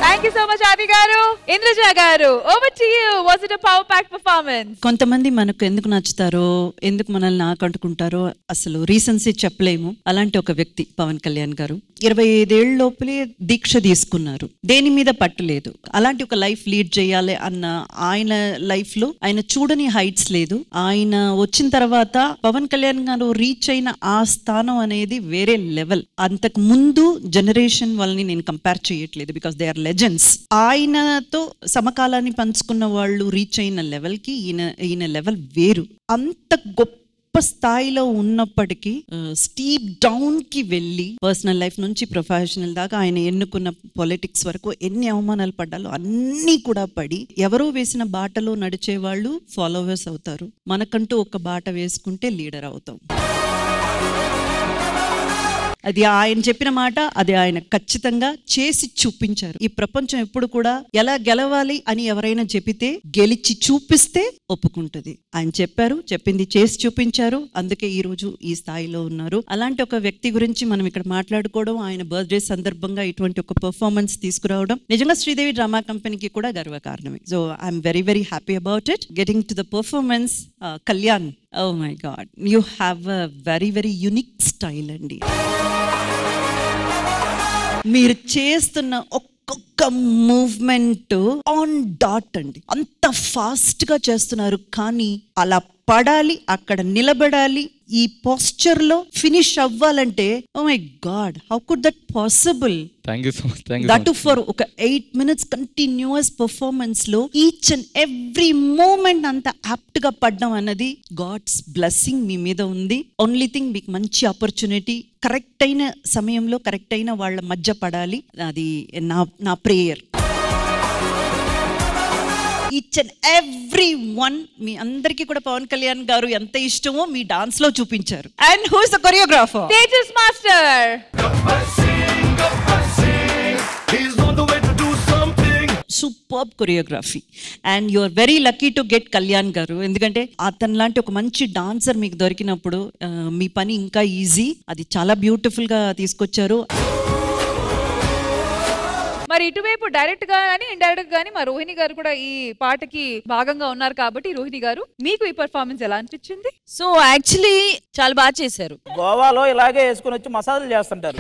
O: Thank you so much Adi garu. Indraja garu, over to you. Was it a power packed performance?
E: కొంతమంది మనకు ఎందుకు నచ్చుతారో ఎందుకు మనల్ని ఆకట్టుకుంటారో అసలు రీజన్స్ చెప్పలేము. అలాంటి ఒక వ్యక్తి పవన్ కళ్యాణ్ గారు 25 ఏళ్ల లోపలే దీక్ష తీసుకున్నారు, దేని మీద పట్టలేదు. అలాంటి ఒక లైఫ్ లీడ్ చేయాలి అన్న ఆయన లైఫ్ లో ఆయన చూడని హైట్స్ లేదు. ఆయన వచ్చిన తర్వాత పవన్ కళ్యాణ్ గారు రీచ్ అయిన ఆ స్థానం అనేది వేరే లెవెల్. అంతకు ముందు జనరేషన్ వాళ్ళని నేను కంపేర్ చేయట్లేదు, బికాస్ దే ఆర్ లెజెండ్స్. ఆయనతో సమకాలాన్ని పంచుకున్న వాళ్ళు రీచ్ అయిన లెవెల్ కి ఈయన లెవెల్ వేరు. అంత గొప్ప స్థాయిలో ఉన్నప్పటికీ స్టీప్ డౌన్ కి వెళ్ళి పర్సనల్ లైఫ్ నుంచి ప్రొఫెషనల్ దాకా ఆయన ఎన్నుకున్న పొలిటిక్స్ వరకు ఎన్ని అవమానాలు పడ్డాలో అన్నీ కూడా పడి, ఎవరో వేసిన బాటలో నడిచే వాళ్ళు ఫాలోవర్స్ అవుతారు, మనకంటూ ఒక బాట వేసుకుంటే లీడర్ అవుతాం. అది ఆయన చెప్పిన మాట, అది ఆయన ఖచ్చితంగా చేసి చూపించారు. ఈ ప్రపంచం ఎప్పుడు కూడా ఎలా గెలవాలి అని ఎవరైనా చెప్పితే గెలిచి చూపిస్తే ఒప్పుకుంటది. ఆయన చెప్పారు, చెప్పింది చేసి చూపించారు, అందుకే ఈ రోజు ఈ స్థాయిలో ఉన్నారు. అలాంటి ఒక వ్యక్తి గురించి మనం ఇక్కడ మాట్లాడుకోవడం, ఆయన బర్త్డే సందర్భంగా ఇటువంటి ఒక పర్ఫార్మెన్స్ తీసుకురావడం నిజంగా శ్రీదేవి డ్రామా కంపెనీకి కూడా గర్వకారణమే. So I'm very very happy about it. Getting to the performance, Kalyan, oh my god, you have a very very unique style అండి. మీరు చేస్తున్న ఒక్కొక్క మూవ్మెంట్ ఆన్ డాట్ అండి. అంత ఫాస్ట్ గా చేస్తున్నారు, కానీ అలా పడాలి, అక్కడ నిలబడాలి, ఈ పోస్చర్ లో ఫినిష్ అవ్వాలంటే oh my god, how could that possible?
F: Thank you so much.
E: That for ఒక 8 minutes కంటిన్యూస్ పర్ఫార్మెన్స్ లో ఈచ్ అండ్ ఎవ్రీ మూమెంట్ అంత యాప్ట్ గా పడడం అన్నది గాడ్స్ బ్లెస్సింగ్ మీ మీద ఉంది. ఓన్లీ థింగ్, మీకు మంచి ఆపర్చునిటీ, కరెక్ట్ అయిన సమయంలో కరెక్ట్ అయిన వాళ్ళ మధ్య పడాలి, అది నా prayer. Each and every one, మీ అందరికీ కూడా పవన్ కళ్యాణ్ గారు ఎంత ఇష్టమో మీ డాన్స్ లో చూపించారు. And who is the choreographer?
O: Tejas master.
E: Superb choreography and you are very lucky to get Kalyan garu. ఎందుకంటే అతను లాంటి ఒక మంచి డాన్సర్ మీకు దొరికినప్పుడు మీ పని ఇంకా ఈజీ. అది చాలా బ్యూటిఫుల్ గా తీసుకొచ్చారు.
O: మరి ఇటువైపు డైరెక్ట్ గా కానీ ఇండైరెక్ట్ గానీ మా రోహిణి గారు కూడా ఈ పాటకి భాగంగా ఉన్నారు కాబట్టి, రోహిణి గారు మీకు ఈ పర్ఫార్మెన్స్ ఎలా అనిపించింది?
Q: సో యాక్చువల్లీ చాలా బాగా చేశారు.
D: గోవాలో ఇలాగే వేసుకుని వచ్చి మసాజులు చేస్తుంటారు.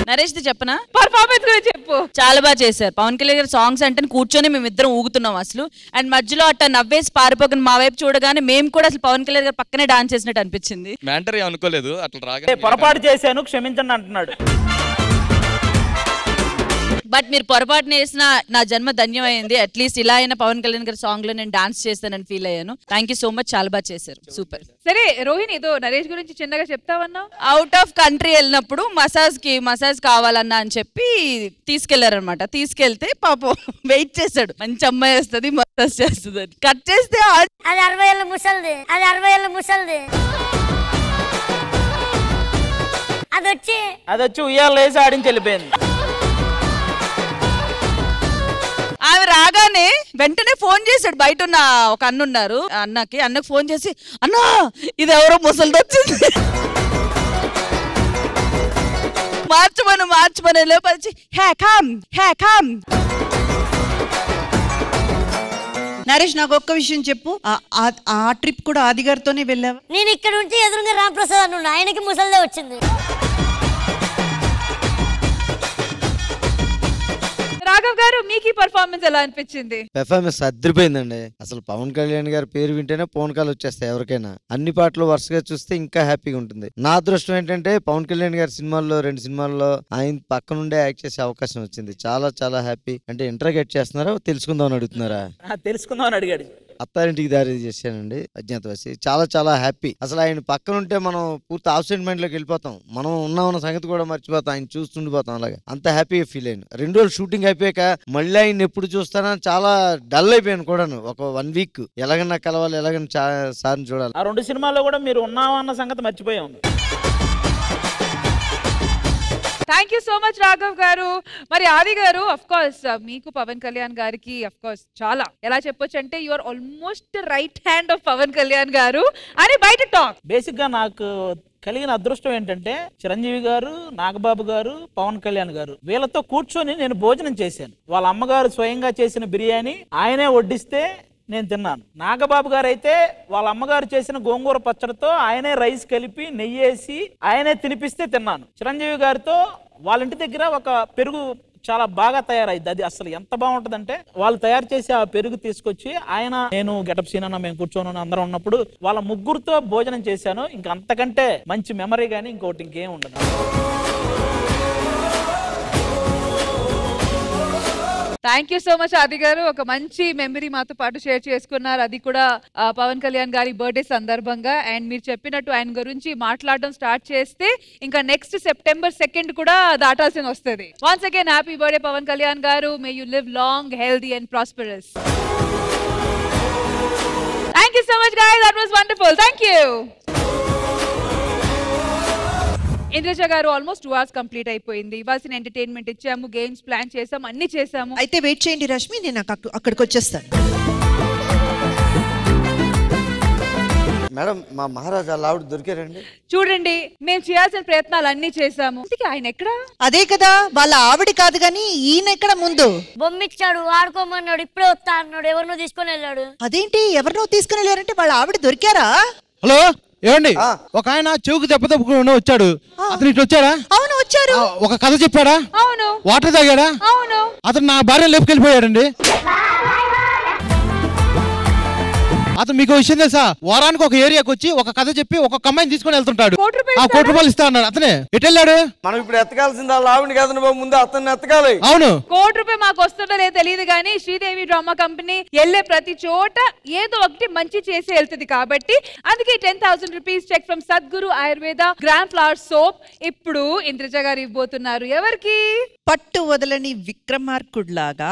Q: నరేష్ ది చెప్పనా?
O: పర్ఫార్మెన్స్ గురించి చెప్పు.
Q: చాలా బాగా చేశారు. పవన్ కళ్యాణ్ గారి సాంగ్స్ అంటే కూర్చొని మేమిద్దరం ఊగుతున్నాం అసలు. అండ్ మధ్యలో అట్ట నవ్వేసి పారిపోకుండా మా వైపు చూడగానే మేము కూడా అసలు పవన్ కళ్యాణ్ గారు పక్కనే డాన్స్ చేసినట్టు అనిపించింది.
F: మ్యాంటరీ అనుకోలేదు అట్లా రాగా.
D: పొరపాటు చేశాను, క్షమించండి అంటున్నాడు.
Q: బట్ మీరు పొరపాటున వేసిన నా జన్మ ధన్యమైంది. అట్లీస్ట్ ఇలా అయినా పవన్ కళ్యాణ్ గారి సాంగ్ లో నేను డాన్స్ చేస్తానని ఫీల్ అయ్యాను. థ్యాంక్ యూ సో మచ్, చాలా బాగా చేశారు, సూపర్.
O: సరే రోహిణి, ఏదో నరేష్ గురించి చిన్నగా చెప్తావన్నా?
Q: అవుట్ ఆఫ్ కంట్రీ వెళ్ళినప్పుడు మసాజ్ కావాలన్నా అని చెప్పి తీసుకెళ్లారనమాట. తీసుకెళ్తే పాపం వెయిట్ చేశాడు, మంచి అమ్మాయి వస్తుంది మసాజ్ చేస్తుంది అని. కట్ చేస్తే
B: అది 60 ఏళ్ళ ముసలిది, అది 60 ఏళ్ళ ముసలిది.
D: అది వచ్చి ఉయ్యాలు వేసి ఆడించి వెళ్ళిపోయింది.
Q: ఆమె రాగానే వెంటనే ఫోన్ చేశాడు. బయట ఉన్న ఒక అన్న ఉన్నారు, అన్నకు ఫోన్ చేసి, అన్నా ఇది ఎవరో ముసలిది వచ్చింది, మార్చమని లోపలిచి హే కామ్.
E: నరేష్, నాకు ఒక్క విషయం చెప్పు, ఆ ట్రిప్ కూడా ఆది గారితోనే వెళ్ళావా?
B: నేను ఇక్కడ ఉంటే ఎదురుగా రాంప్రసాద్ అన్న, ఆయనకి ముసలిదే వచ్చింది.
O: రాఘవ్ గారు, మీకు ఈ పర్ఫార్మెన్స్ ఎలా అనిపించింది?
A: పెర్ఫార్మెన్స్ అదిరిపోయిందండి. అసలు పవన్ కళ్యాణ్ గారి పేరు వింటేనే ఫోన్ కాల్ వచ్చేస్తాయి ఎవరికైనా. అన్ని పాటలు వరుసగా చూస్తే ఇంకా హ్యాపీగా ఉంటుంది. నా అదృష్టం ఏంటంటే పవన్ కళ్యాణ్ గారి సినిమాల్లో 2 సినిమాల్లో ఆయన పక్కనుండే యాక్ట్ చేసే అవకాశం వచ్చింది. చాలా చాలా హ్యాపీ. అంటే ఇంటర్గేట్ చేస్తున్నారా, తెలుసుకుందామని అడుగుతున్నారా?
D: తెలుసుకుందామని అడిగాడు.
A: అత్తారింటికి దారి చేశానండి, అజ్ఞాతవాసి. చాలా చాలా హ్యాపీ. అసలు ఆయన పక్కన ఉంటే మనం పూర్తి ఆబ్సెంట్ మైండ్ లోకి వెళ్ళిపోతాం. మనం ఉన్న సంగతి కూడా మర్చిపోతాం, ఆయన చూస్తుండిపోతాం. అలాగే అంత హ్యాపీగా ఫీల్ అయ్యాను. 2 రోజులు షూటింగ్ అయిపోయాక మళ్ళీ ఆయన ఎప్పుడు చూస్తానా చాలా డల్ అయిపోయాను కూడాను. ఒక 1 వీక్ ఎలాగన్నా కలవాలి, ఎలాగన్నా సార్ని చూడాలి.
D: ఆ 2 సినిమాల్లో కూడా మీరు ఉన్నామన్న సంగతి మర్చిపోయాం.
O: Thank you so much Raghav గారు. మరి ఆది గారు, అఫ్ కోర్స్ మీకు పవన్ కళ్యాణ్ గారికి అఫ్ కోర్స్ చాలా ఎలా చెప్పొచ్చు అంటే you are almost right hand of Pawan Kalyan garu అని బయట టాక్.
D: బేసిక్ గా నాకు కలిగిన అదృష్టం ఏంటంటే చిరంజీవి గారు, నాగబాబు గారు, పవన్ కళ్యాణ్ గారు వీళ్ళతో కూర్చొని నేను భోజనం చేశాను. వాళ్ళ అమ్మగారు స్వయంగా చేసిన బిర్యానీ ఆయనే వడ్డిస్తే నేను తిన్నాను. నాగబాబు గారు అయితే వాళ్ళ అమ్మగారు చేసిన గోంగూర పచ్చడితో ఆయనే రైస్ కలిపి నెయ్యేసి ఆయనే తినిపిస్తే తిన్నాను. చిరంజీవి గారితో వాళ్ళ ఇంటి దగ్గర ఒక పెరుగు చాలా బాగా తయారైంది. అది అసలు ఎంత బాగుంటదంటే వాళ్ళు తయారు చేసి ఆ పెరుగు తీసుకొచ్చి ఆయన, నేను, గెటప్ సీన్ అన్న మేము కూర్చొని అందరం ఉన్నప్పుడు వాళ్ళ ముగ్గురుతో భోజనం చేశాను. ఇంకా అంతకంటే మంచి మెమరీ గానీ ఇంకోటి ఇంకేం ఉండదు.
O: థ్యాంక్ యూ సో మచ్ ఆది గారు. ఒక మంచి మెమరీ మాతో పాటు షేర్ చేసుకున్నారు, అది కూడా పవన్ కళ్యాణ్ గారి బర్త్డే సందర్భంగా. అండ్ మీరు చెప్పినట్టు ఆయన గురించి మాట్లాడడం స్టార్ట్ చేస్తే ఇంకా నెక్స్ట్ September 2 కూడా దాటాల్సి వస్తుంది. Once again happy birthday Pavan Kalyan garu. May you live long, healthy and prosperous. Thank you so much guys, that was wonderful. Thank you. Indraja garu almost 2 hours complete అయిపోయింది. ఇవ్వాల్సిన ఎంటర్టైన్మెంట్ ఇచ్చాము, గేమ్స్ ప్లాన్ చేసాము, అన్ని చేసాము.
G: అయితే వెయిట్ చేయండి రష్మి, నేను అక్కడికి వచ్చేస్తాను.
A: మేడం మా మహారాజా ఆవిడ దొరికారండి.
O: చూడండి మేము చేయాల్సిన ప్రయత్నాలు అన్ని చేసాము. ఆయన ఎక్కడ?
G: అదే కదా వాళ్ళ ఆవిడ కాదు గాని ఈయన ఎక్కడ ముందు
B: బొమ్మిచ్చాడు, ఆడుకోమన్నాడు, ఇప్పుడే వస్తా అన్నాడు, ఎవరినో తీసుకొని వెళ్ళాడు.
G: అదేంటి ఎవరినో తీసుకుని వెళ్ళారంటే వాళ్ళ ఆవిడ దొరికారా?
H: హలో ఏమండి, ఒక ఆయన చెవుకు దెబ్బ తప్పుకుని వచ్చాడు, అతను ఇట్లా వచ్చాడా?
G: అవును వచ్చారు.
H: ఒక కథ చెప్పాడా?
O: అవును.
H: వాటర్ తాగాడా?
O: అవును.
H: అతను నా భార్య లేపుకెళ్ళిపోయాడండి. అతను మీకు విషయం తెలుసా, వారానికి ఒక ఏరియాకి వచ్చి ఒక కథ చెప్పి ఒక అమ్మాయిని తీసుకొని వెళ్తుంటాడు. ₹1 ఇస్తా అన్నాడు. అతనే ఎటు వెళ్ళాడు?
A: మనం ఇప్పుడు ఎత్తకాల్సింది వాళ్ళ ఆవిడ కదండి బాబు, ముందు అతన్ని ఎత్తకాలి.
H: అవును.
O: ₹1 మాకు వస్తుందో లేదో తెలియదు కానీ శ్రీదేవి డ్రామా కంపెనీ వెళ్ళే ప్రతి చోట ఏదో ఒకటి మంచి చేసి వెళ్తుంది కాబట్టి అందుకే 10,000 rupees cheque from Sadhguru Ayurveda grand flower soap ఇప్పుడు ఇంద్రజ గారు ఇవ్వబోతున్నారు. ఎవరికి?
G: పట్టు వదలని విక్రమార్కుడిలాగా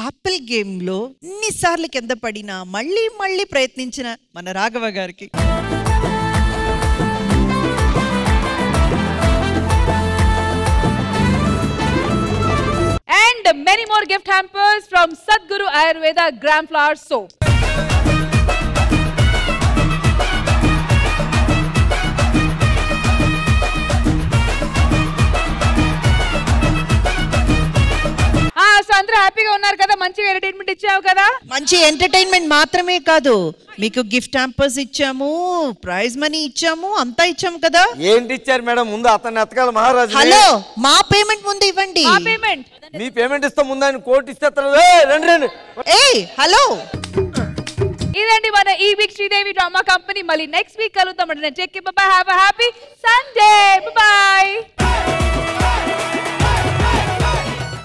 G: ఆపిల్ గేమ్ లో ఎన్నిసార్లు కింద పడినా మళ్ళీ మళ్ళీ ప్రయత్నించిన మన రాఘవ గారికి.
O: And many more gift hampers from Sadguru Ayurveda Gram Flower Soap. So అందరూ హ్యాపీగా ఉన్నారు కదా? మంచిగా ఎంటర్టైన్మెంట్ ఇచ్చావు కదా?
G: మంచి ఎంటర్టైన్మెంట్ మాత్రమే కాదు, మీకు గిఫ్ట్ హ్యాంపర్స్ ఇచ్చాము, ప్రైజ్ మనీ ఇచ్చాము, అంతా ఇచ్చాము కదా.
A: ఏంటి ఇచ్చారు మేడం? ముందు అతన్ని ఎత్తకాలి మహారాజు.
G: హలో మా పేమెంట్ ముందు ఇవ్వండి.
A: మీ పేమెంట్ ఇస్తా ముందు ఆయన కోట్ ఇస్తే రండి.
G: హలో
O: ఇదండి మన ఈ వీక్ శ్రీదేవి డ్రామా కంపెనీ. మళ్ళీ నెక్స్ట్ వీక్ కలుద్దాం. Take care, by by, have a happy Sunday, by by.